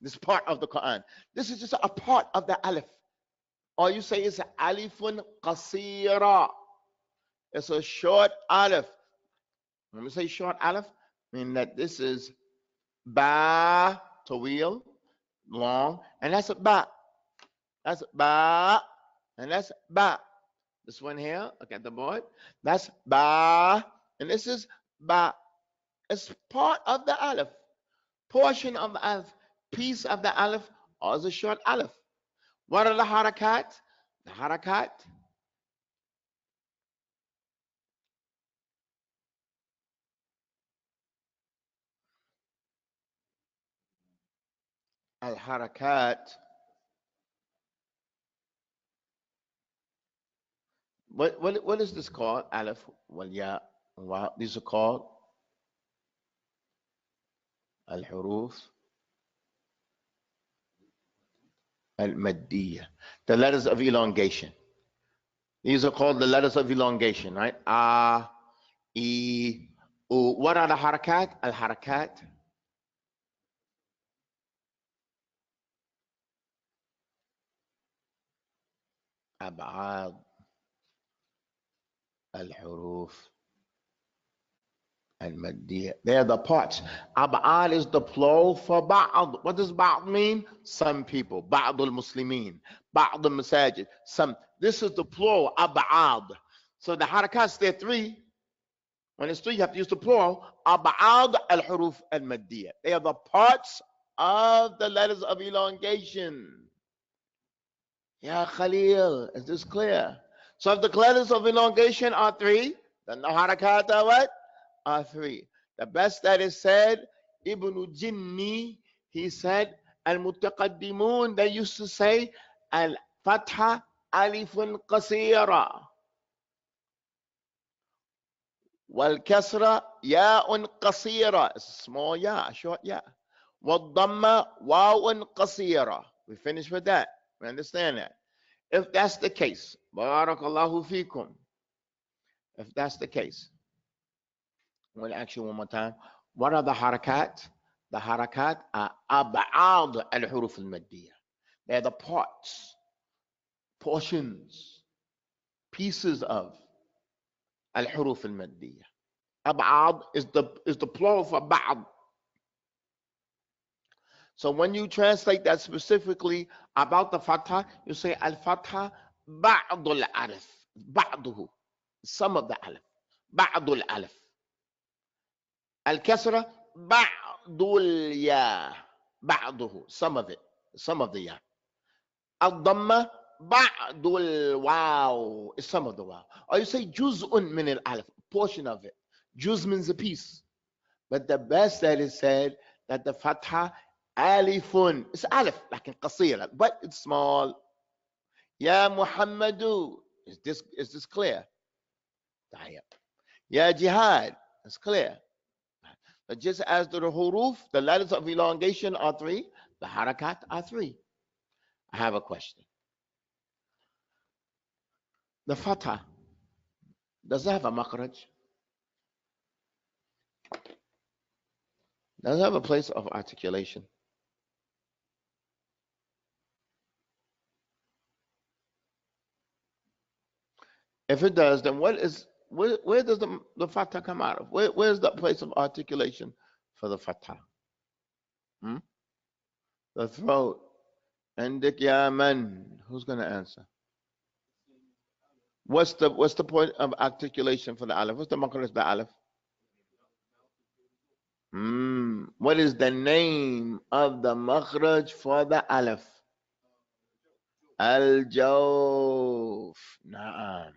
This part of the Quran. This is just a part of the alif. Or you say it's alifun qasira. It's a short alif. When we say short alif, I mean that this is ba, tawil, long, and that's a ba. That's ba, and that's ba. This one here, look at the board. That's ba, and this is ba. It's part of the alif, portion of the alif, piece of the alif, or is a short alif. What are the harakat? The harakat al-harakat. What is this called? Alif, wal ya, wa. These are called al-huruf al-maddiyah. The letters of elongation. These are called the letters of elongation, right? A, E, U. What are the harakat? Al-harakat ab'ad al-huruf and madiyah. They're the parts. Ab'ad is the plural for ba'd. What does ba'd mean? Some people. Ba'dul Muslimin. Ba'dul Masajid. Some. This is the plural. Ab'ad. So the harakats, they're three. When it's three, you have to use the plural. Ab'ad al-huruf al-madiyah. They are the parts of the letters of elongation. Ya Khalil, is this clear? So if the letters of elongation are three, then the harakat are what? Are three. The best that is said, Ibn Jinni, he said, al-mutaqaddimun, they used to say, al-fatha alifun qasira, wal-kasra ya'un qasira, it's a small ya, a short ya, wal-dhamma wa'un qasira. We finished with that. We understand that. If that's the case, barakallahu fikum, if that's the case, I'm going to ask you one more time. What are the harakat? The harakat are ab'ad al-huruf al-maddiyah. They're the parts, portions, pieces of al-huruf al-maddiyah. Ab'ad is the plural for ba'd. So when you translate that specifically about the fatha, you say al-fatha ba'dul alif, ba'duhu, some of the alif, ba'dul alif. Al-kasra ba'dul ya, ba'duhu, some of it, some of the ya. Al-dhamma ba'dul waw, is some of the waw. Or you say juz'un min al-alif, portion of it. Juz means a piece. But the best that is said that the fatha alifun, it's alif, like in qasira, but it's small. Ya Muhammadu, is this clear? Ya jihad, it's clear. But just as the huruf, the letters of elongation are three, the harakat are three. I have a question. The fatha, does it have a makhraj? Does it have a place of articulation? If it does, then where does the fatha come out of? Where's the place of articulation for the fatha? The throat. Indik ya man. Who's going to answer? What's the point of articulation for the aleph? What's the makhraj the aleph? What is the name of the makhraj for the aleph? Al-jawf. Na'am.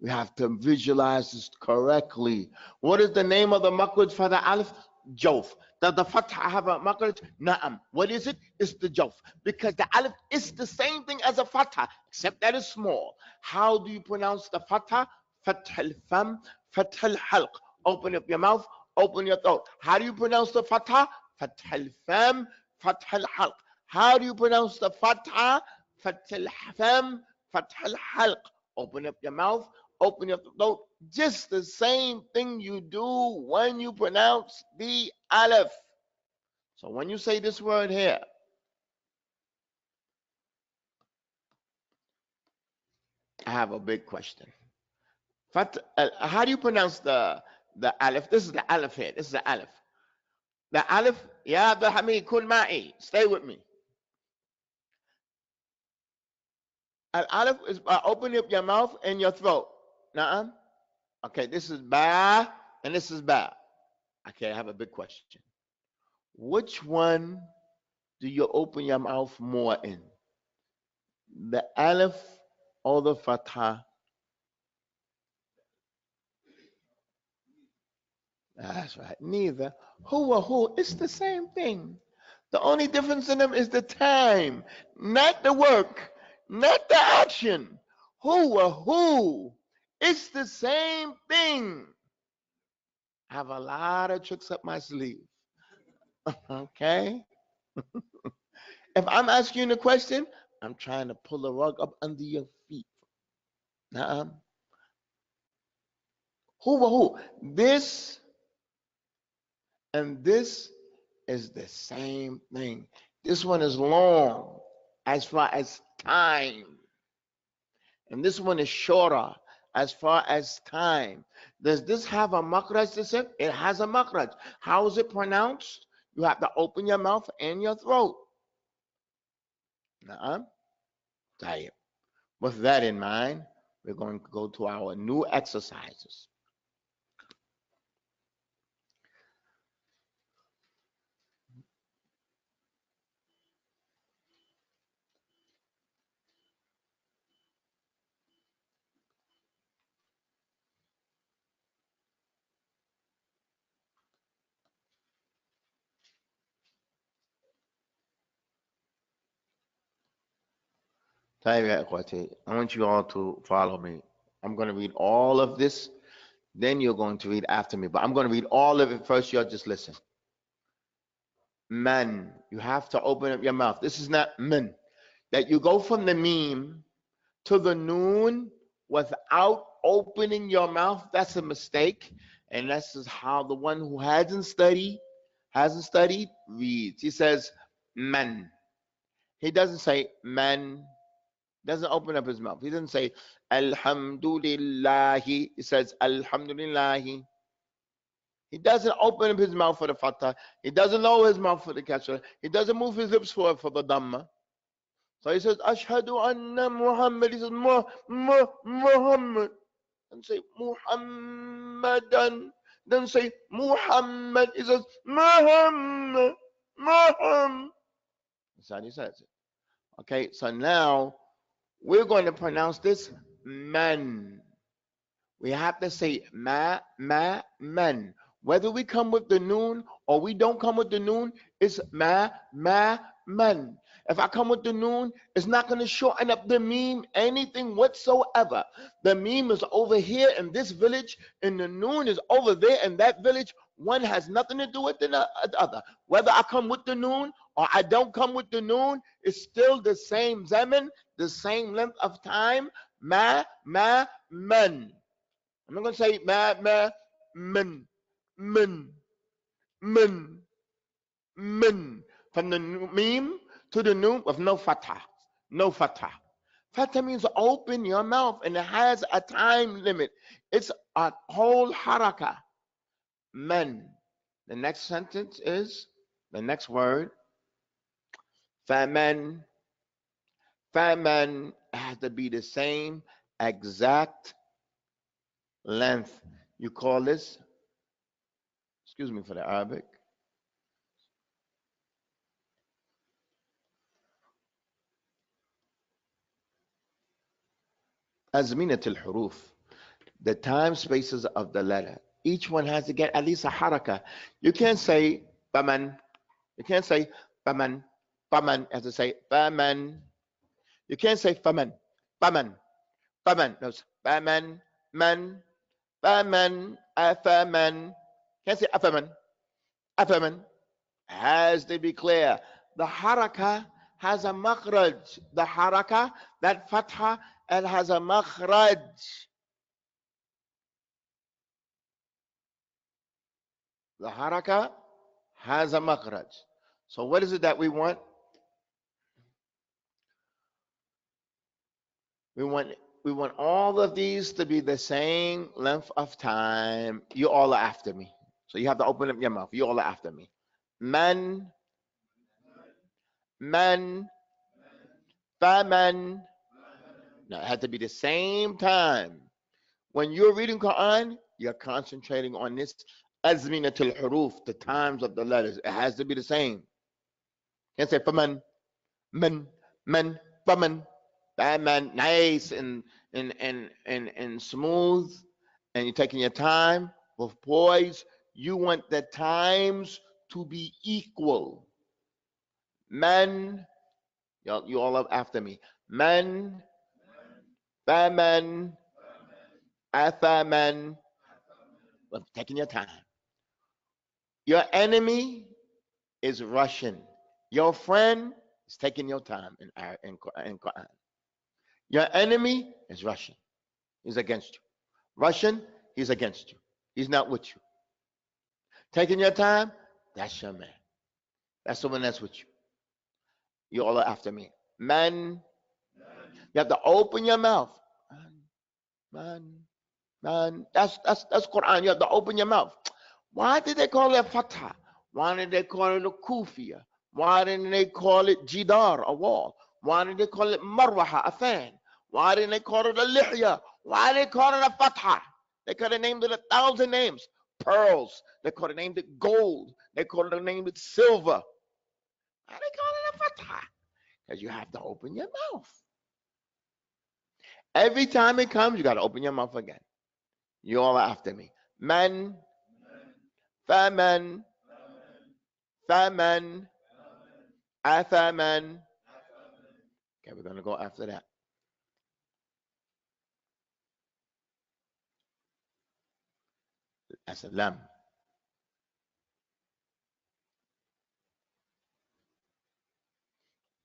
We have to visualize this correctly. What is the name of the makhraj for the alif? Jawf. Does the fatha have a makhraj? Na'am. What is it? It's the jawf. Because the alif is the same thing as a fatha, except that it's small. How do you pronounce the fatha? Fath al-fam, fath al-halq. Open up your mouth, open your throat. How do you pronounce the fatha? Fath al-fam, fath al-halq. How do you pronounce the fatha? Fath al-fam, fath al-halq. Open up your mouth, open your throat. Just the same thing you do when you pronounce the aleph. So when you say this word here, I have a big question. How do you pronounce the aleph? This is the aleph here. This is the aleph. The aleph, ya Abdul Hamid, kun ma'i. Stay with me. Al-aleph is by opening up your mouth and your throat. Na'am? Okay, this is ba and this is ba. Okay, I have a big question. Which one do you open your mouth more in? The aleph or the fatha? That's right, neither. Who? It's the same thing. The only difference in them is the time, not the work, not the action. Who? It's the same thing. I have a lot of tricks up my sleeve. Okay? If I'm asking you the question, I'm trying to pull the rug up under your feet. Who? This and this is the same thing. This one is long as far as time. And this one is shorter as far as time. Does this have a makhraj? It has a makhraj. How is it pronounced? You have to open your mouth and your throat. Naam. Tayyib. With that in mind, we're going to go to our new exercises. Tayyib ya ikhwati. I want you all to follow me. I'm going to read all of this, then you're going to read after me. But I'm going to read all of it first. Y'all just listen. Man, you have to open up your mouth. This is not min. That you go from the meme to the noon without opening your mouth, that's a mistake. And that's just how the one who hasn't studied reads. He says man. He doesn't say man. Doesn't open up his mouth. He doesn't say Alhamdulillahi. He says Alhamdulillahi. He doesn't open up his mouth for the fatah. He doesn't lower his mouth for the kasra. He doesn't move his lips for the dhamma. So he says Ashhadu anna Muhammad. He says Muhammad. Doesn't say Muhammadan. Doesn't say Muhammad. He says Muhammad. Muhammad. That's how he says it. Okay, so now we're going to pronounce this man. We have to say man. Whether we come with the noon or we don't come with the noon, it's man. If I come with the noon, it's not going to shorten up the meme anything whatsoever. The meme is over here in this village, and the noon is over there in that village. One has nothing to do with the other. Whether I come with the noon or I don't come with the noon, it's still the same zaman, the same length of time. Man. I'm not going to say min. From the meme to the noon with no fatah. No fatah. Fatah means open your mouth, and it has a time limit. It's a whole haraka. Man. The next sentence is, the next word, faman. Faman has to be the same exact length. You call this, excuse me for the Arabic, azminat al-huruf, the time spaces of the letter. Each one has to get at least a haraka. You can't say faman. You can't say faman. Faman. You have to say faman. You can't say faman. Faman. Faman. No, faman. Man. Faman. Afaman. Can't say afaman. Afaman. Has to be clear. The haraka has a makhraj. The haraka, that fatha, it has a makhraj. The haraka has a makhraj. So what is it that we want? We want all of these to be the same length of time. You all are after me. So you have to open up your mouth. You all are after me. Man, faman. Now it had to be the same time. When you're reading Quran, you're concentrating on this azminatul huruf, the times of the letters. It has to be the same. Can't say faman, man, faman. Faman, nice and smooth, and you're taking your time. With boys, you want the times to be equal. Man, you all up after me. Man, faman, afaman. But taking your time. Your enemy is Russian. Your friend is taking your time in Quran. Your enemy is Russian. He's against you. Russian, he's against you. He's not with you. Taking your time, that's your man. That's the one that's with you. You all are after me. Man, you have to open your mouth. Man, that's Quran. You have to open your mouth. Why did they call it fatha? Why did they call it a kufiya? Why didn't they call it jidar, a wall? Why did they call it marwaha, a fan? Why didn't they call it a lihya? Why did they call it a fatha? They could have named it 1,000 names. Pearls. They could have named it gold. They could have named it silver. Why they call it a fatha? Because you have to open your mouth. Every time it comes, you got to open your mouth again. You all are after me. Man, faman, faman, athaman. Okay, we're going to go after that. That's a lam.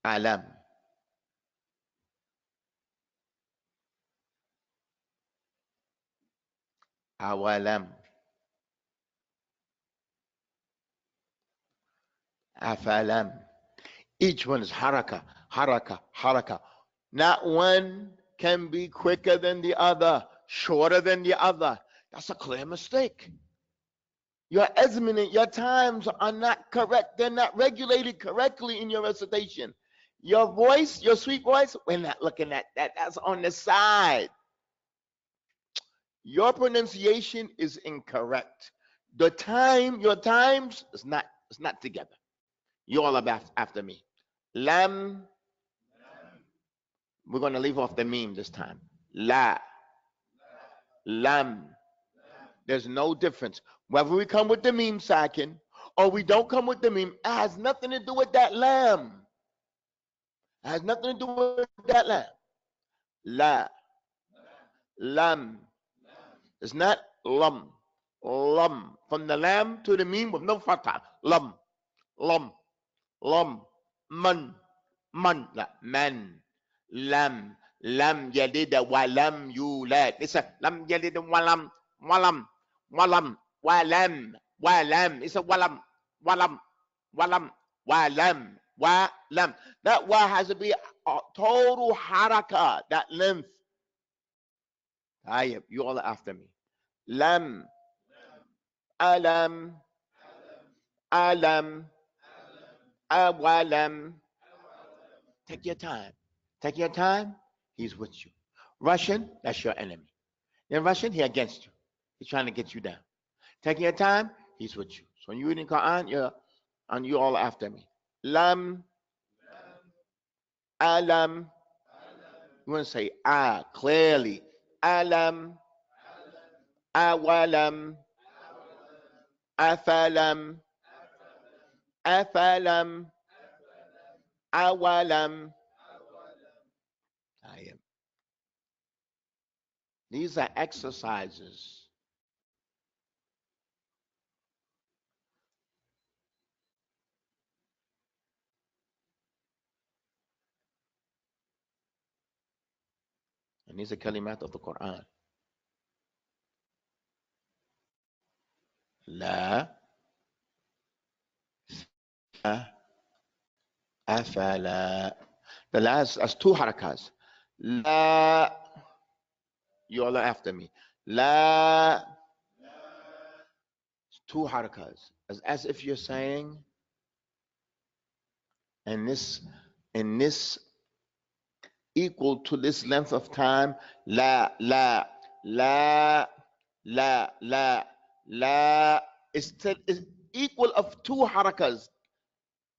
Alam. Awalam. Afalam. Each one is haraka, haraka, haraka. Not one can be quicker than the other, shorter than the other. That's a clear mistake. Your estimate, your times are not correct. They're not regulated correctly in your recitation. Your voice, your sweet voice, we're not looking at that. That's on the side. Your pronunciation is incorrect. Your times is not together. You all are after me. Lam. We're going to leave off the meme this time. La. Lam. There's no difference. Whether we come with the meme sakin or we don't come with the meme, it has nothing to do with that lamb. It has nothing to do with that lamb. La. Lam. It's not lum. Lum. From the lamb to the meme with no fatah. Lum. Lum. Lum. Man. Man. La. Man. Lam. Lam yalida walam yulad. It's a lam yalida walam. Walam. Walam. Walam. Walam. It's a walam. Walam. Walam. Walam. Walam. That wa has to be a total haraka. That length. Tayyib, you all are after me. Lam. Alam. Alam. Awalam. Take your time. Take your time. He's with you. Russian, that's your enemy. In Russian, he's against you. He's trying to get you down. Taking your time, he's with you. So when you reading Quran, you all after me. Lam. Alam. You want to say clearly. Alam. Awalam. Afalam. Afalam. Awalam. I am. These are exercises. And these are kalimat of the Quran. La. Afala. The last as two harakas. La. You all are after me. La. Two harakas. As if you're saying, and this equal to this length of time. La. La. La. La. La. La. It's equal of two harakas.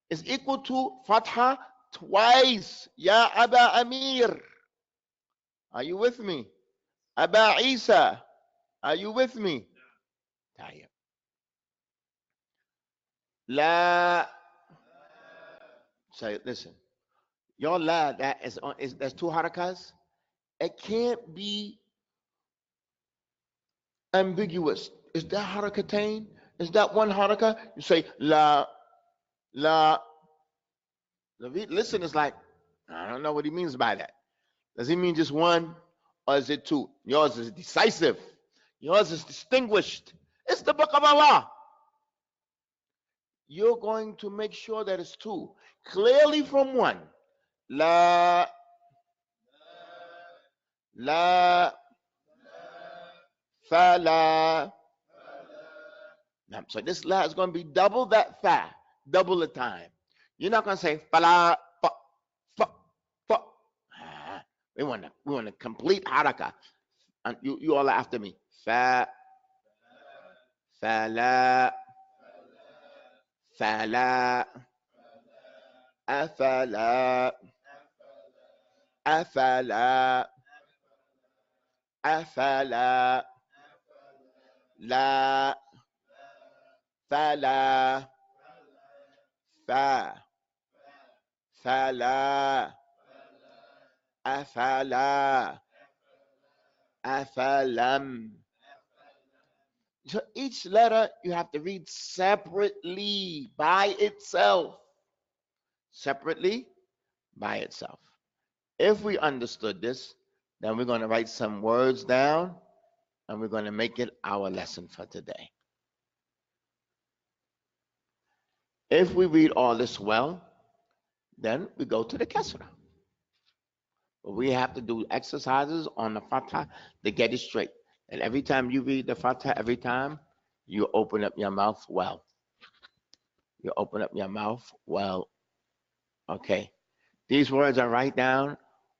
Is equal to fatha twice. Ya Aba Amir. Are you with me? Aba Isa. Are you with me? Tayyib. La. Say, listen. Your la, that's two harakas. It can't be ambiguous. Is that harakatain? Is that one haraka? You say la. La. Listen, it's like, I don't know what he means by that. Does he mean just one or is it two? Yours is decisive. Yours is distinguished. It's the book of Allah. You're going to make sure that it's two. Clearly from one. La. La. Fala. So this la is going to be double that fa, double the time. You're not going to say fala, fa, fa, fa. We want a complete haraka. And you all are after me. Fa, fala, fala, afala, afala, afala, la, fala, fa, fala, afala, afalam. So each letter you have to read separately by itself. Separately by itself. If we understood this, then we're going to write some words down and we're going to make it our lesson for today. If we read all this well, then we go to the kasra. But we have to do exercises on the fatha to get it straight. And every time you read the fatha, every time you open up your mouth well. You open up your mouth well. Okay. These words I write down.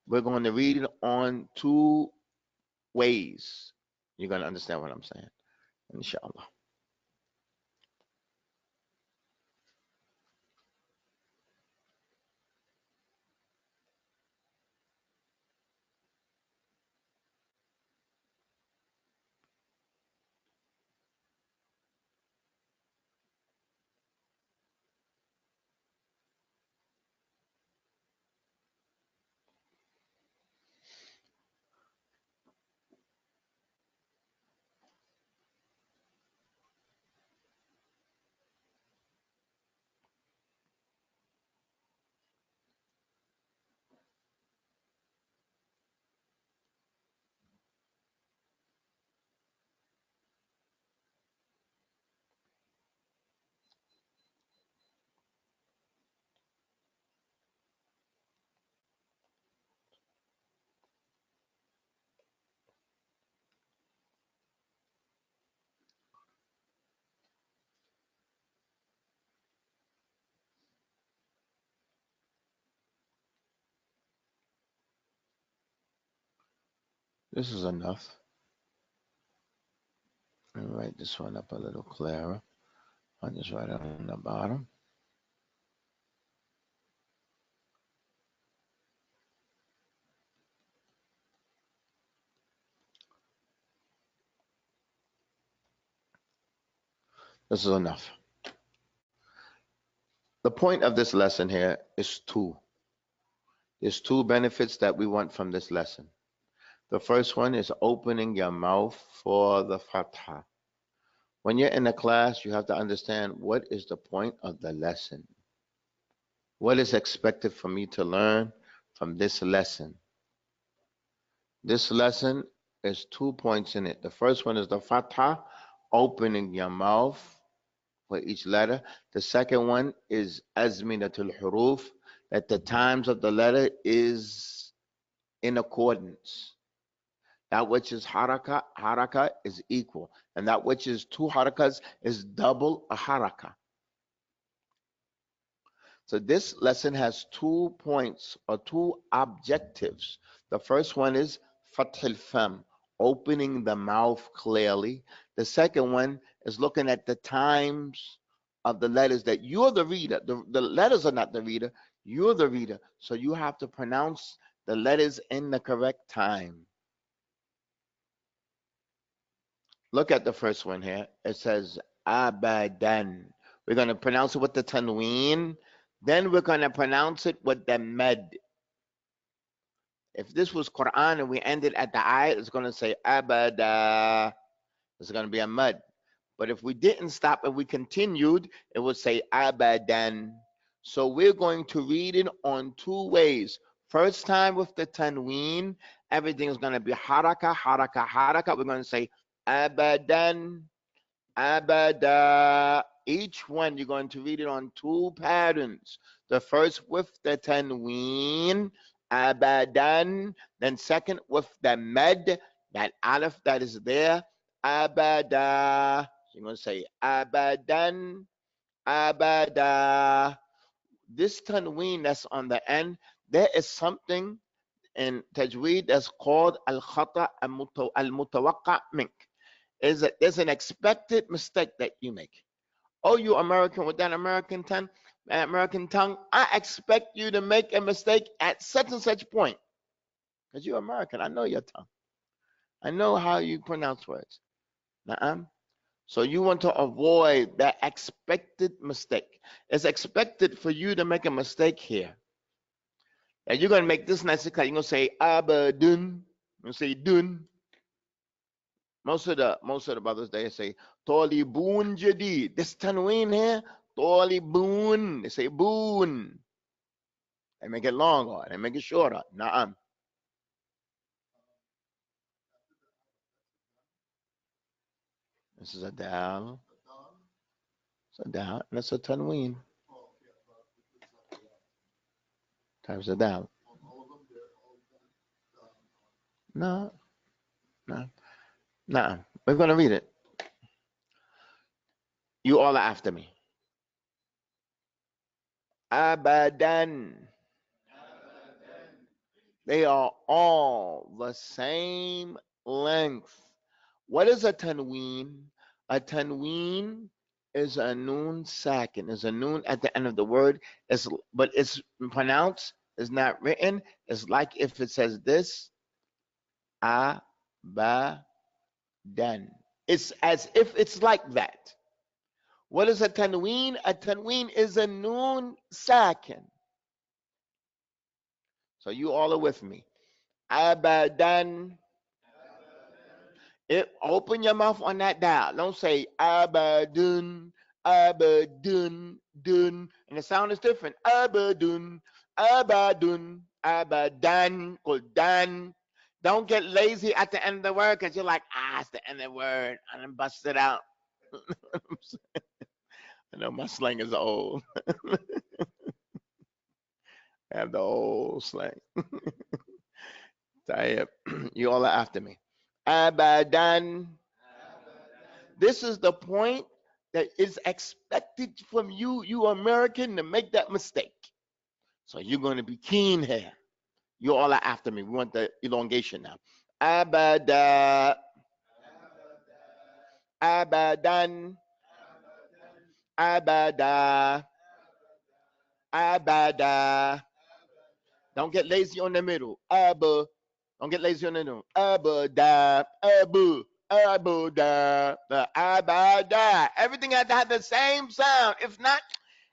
We're going to read it on two ways. You're going to understand what I'm saying. Inshallah. This is enough. Let me write this one up a little clearer. I'll just write it on the bottom. This is enough. The point of this lesson here is two. There's two benefits that we want from this lesson. The first one is opening your mouth for the fatha. When you're in a class, you have to understand what is the point of the lesson. What is expected for me to learn from this lesson? This lesson is 2 points in it. The first one is the fatha, opening your mouth for each letter. The second one is azminatul huruf, that the times of the letter is in accordance. That which is haraka is equal. And that which is two harakas is double a haraka. So this lesson has 2 points or 2 objectives. The first one is fath al-fam, opening the mouth clearly. The second one is looking at the times of the letters that you're the reader. The letters are not the reader. You're the reader. So you have to pronounce the letters in the correct time. Look at the first one here. It says abadan. We're going to pronounce it with the tanween. Then we're going to pronounce it with the med. If this was Quran and we ended at the ayat, it's going to say abada. It's going to be a mud. But if we didn't stop and we continued, it would say abadan. So we're going to read it on 2 ways. First time with the tanween, everything is going to be haraka, haraka, haraka. We're going to say abadan, abada. Each one you're going to read it on 2 patterns. The first with the tanween, abadan. Then second with the med, that alif that is there, abada. You're going to say abadan, abada. This tanween that's on the end, there is something in Tajweed that's called al-khata al-mutawaqqa mink. There's an expected mistake that you make. Oh, you American with that American tongue, I expect you to make a mistake at such and such point. Because you're American, I know your tongue. I know how you pronounce words. So you want to avoid that expected mistake. It's expected for you to make a mistake here. And you're going to make this nice. You're going to say abadun. You're going to say dun. Most of the brothers, they say Tolibun Jadid. This tanween here, Tolibun. They say boon. They make it longer. They make it shorter. Na'am. This is a dal. It's a dal. And that's a tanween. Times a dal. No. No. Nah, we're going to read it. You all are after me. Abadan. They are all the same length. What is a tanween? A tanween is a noon sakin. Is a noon at the end of the word. But it's pronounced. It's not written. It's like if it says this. Abadan. It's as if it's like that. What is a tanween? A tanween is a noon sakin. So you all are with me. Abadan. Open your mouth on that dial. Don't say abadun, abadun, dun. And the sound is different. Abadun, abadun, abadan, dan. Don't get lazy at the end of the word because you're like, it's the end of the word. And then bust it out. I know my slang is old. I have the old slang. You all are after me. Abadan. This is the point that is expected from you, you American, to make that mistake. So you're going to be keen here. You all are after me. We want the elongation now. Abada. Abadan. Abada. Abada. Don't get lazy on the middle. Abba. Don't get lazy on the middle. Abada. Abu. Abada. The abada. Everything has to have the same sound. If not,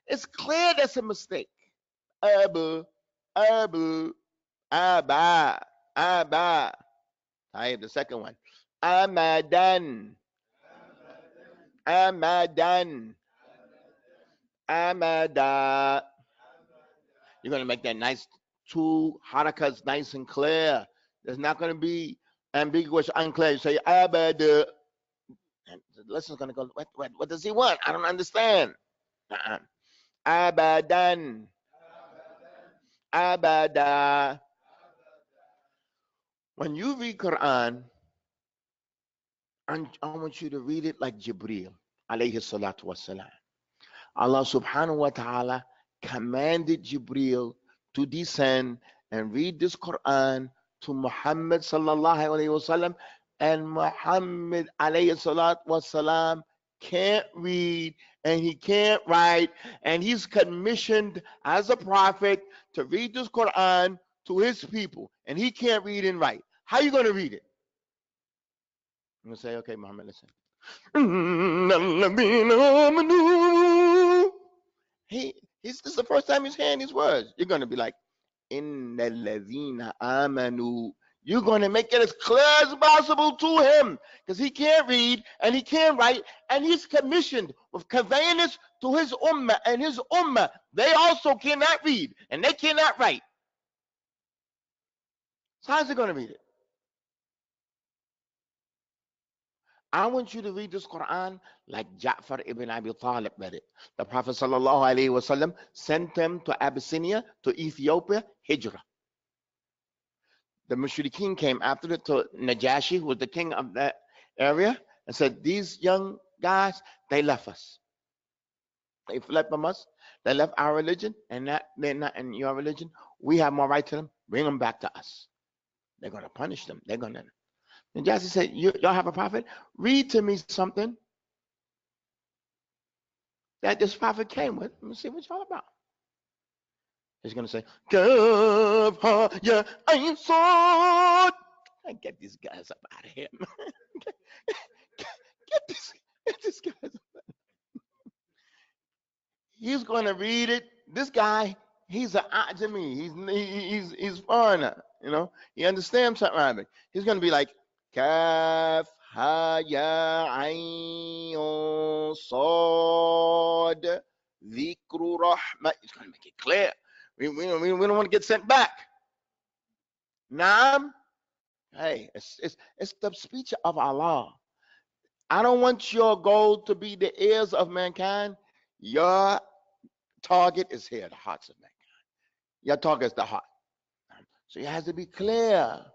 it's clear that's a mistake. Abu. Abu. Abba. Abba. I have the second one. Amadan. Amadan. Amada. You're going to make that nice two harakas nice and clear. There's not going to be ambiguous, unclear. You say abada. And the listener's going to go, what does he want? I don't understand. Abadan. Abada. When you read Quran, I want you to read it like Jibreel, alayhi salatu wasalam. Allah subhanahu wa ta'ala commanded Jibreel to descend and read this Quran to Muhammad sallallahu alayhi wasallam, and Muhammad alayhi salatu wasalam can't read and he can't write, and he's commissioned as a prophet to read this Quran to his people, and he can't read and write. How are you going to read it? I'm going to say, okay, Muhammad, listen. This is the first time he's hearing these words. You're going to be like, Inna ladhina amanu. You're going to make it as clear as possible to him, because he can't read and he can't write, and he's commissioned with conveying this to his ummah, and his ummah, they also cannot read and they cannot write. So how's he going to read it? I want you to read this Quran like Ja'far ibn Abi Talib read it. The Prophet sallallahu alaihi wasallam sent him to Abyssinia, to Ethiopia, Hijrah. The Mushrikeen came after it to Najashi, who was the king of that area, and said, these young guys, they left us. They fled from us. They left our religion, and they're not in your religion. We have more right to them. Bring them back to us. They're going to punish them. They're going to. And Jazzy said, y'all have a prophet? Read to me something that this prophet came with. Let me see what y'all about. He's going to say, Kaf ha ya ayn sad. Get these guys up out of here. Get this guys up. He's going to read it. This guy, he's an ajami. He's foreigner. You know, he understands Arabic. He's going to be like, Kaf ha ya ayn sad dhikru rahma. He's going to make it clear. We don't want to get sent back. Naam. Hey, it's the speech of Allah. I don't want your goal to be the ears of mankind. Your target is here, the hearts of mankind. Your target is the heart. So it has to be clear.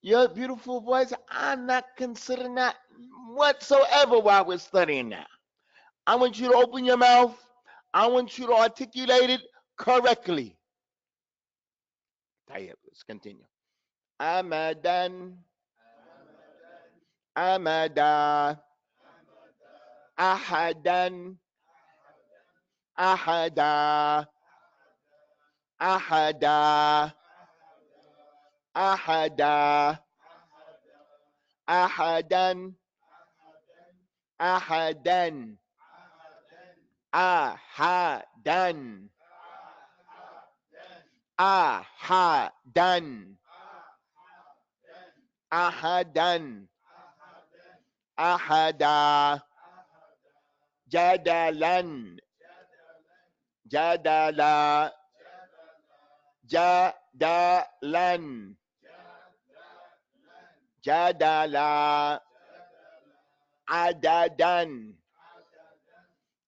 Your beautiful voice, I'm not considering that whatsoever while we're studying now. I want you to open your mouth. I want you to articulate it correctly. Let's continue. Amadan, Amada, Ahadan, Ahada, Ahada, Ahada, Ahadan, Ahadan, Ahadan, Ahadan, Ahadan, Ahada, Jadalan, Jadala, Jadalan, Jadala, Adadan,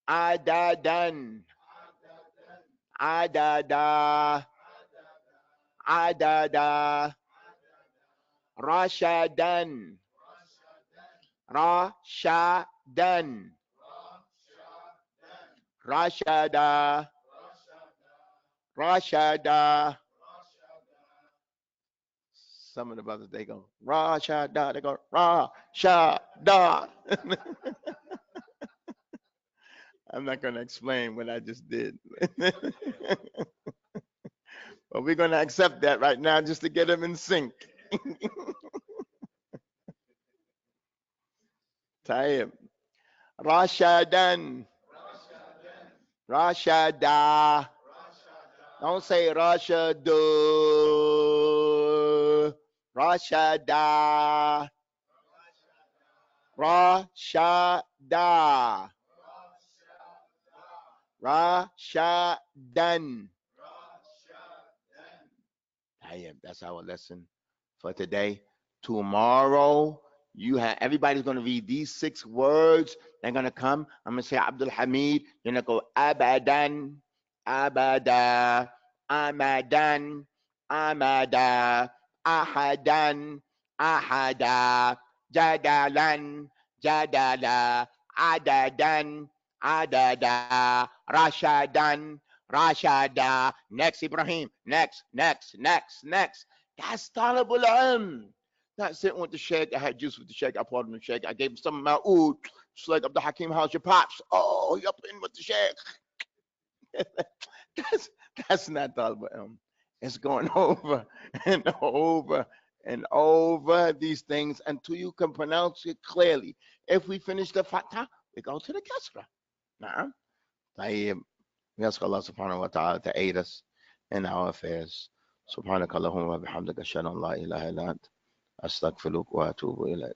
Adadan, Adada, Adada, Rashadan, Rashadan, Rashada, Rashada. Some of the brothers, they go, Rashada, they go, Rashada. I'm not going to explain what I just did. But we're going to accept that right now just to get them in sync. Tayyib. Rashadan. Rashada. Don't say Rashadu. Rashada. Rashada. Rashadan. That's our lesson for today. Tomorrow, everybody's going to read these 6 words. They're going to come. I'm going to say Abdul Hamid. You're going to go Abadan, Abada, Amadan, Amada, Ahadan, Ahada, Jadalan, Jadala, Adadan, Adada, Rashadan, Rashada. Next, Ibrahim. Next. That's Talibul Ilm. Not sitting with the Sheikh. I had juice with the Sheikh. I poured him the Sheikh. I gave him some of my oud. Just like Abdul-Hakim, how's your pops? Oh, you up in with the Sheikh. That's not Talibul Ilm. It's going over and over and over these things until you can pronounce it clearly. If we finish the Fatah, we go to the Kasra. Nah. We ask Allah subhanahu wa ta'ala to aid us in our affairs. Subhanaka Allahumma wa bihamdika ashhadu an la ilaha illa ant astaghfiruka wa atubu ilayk.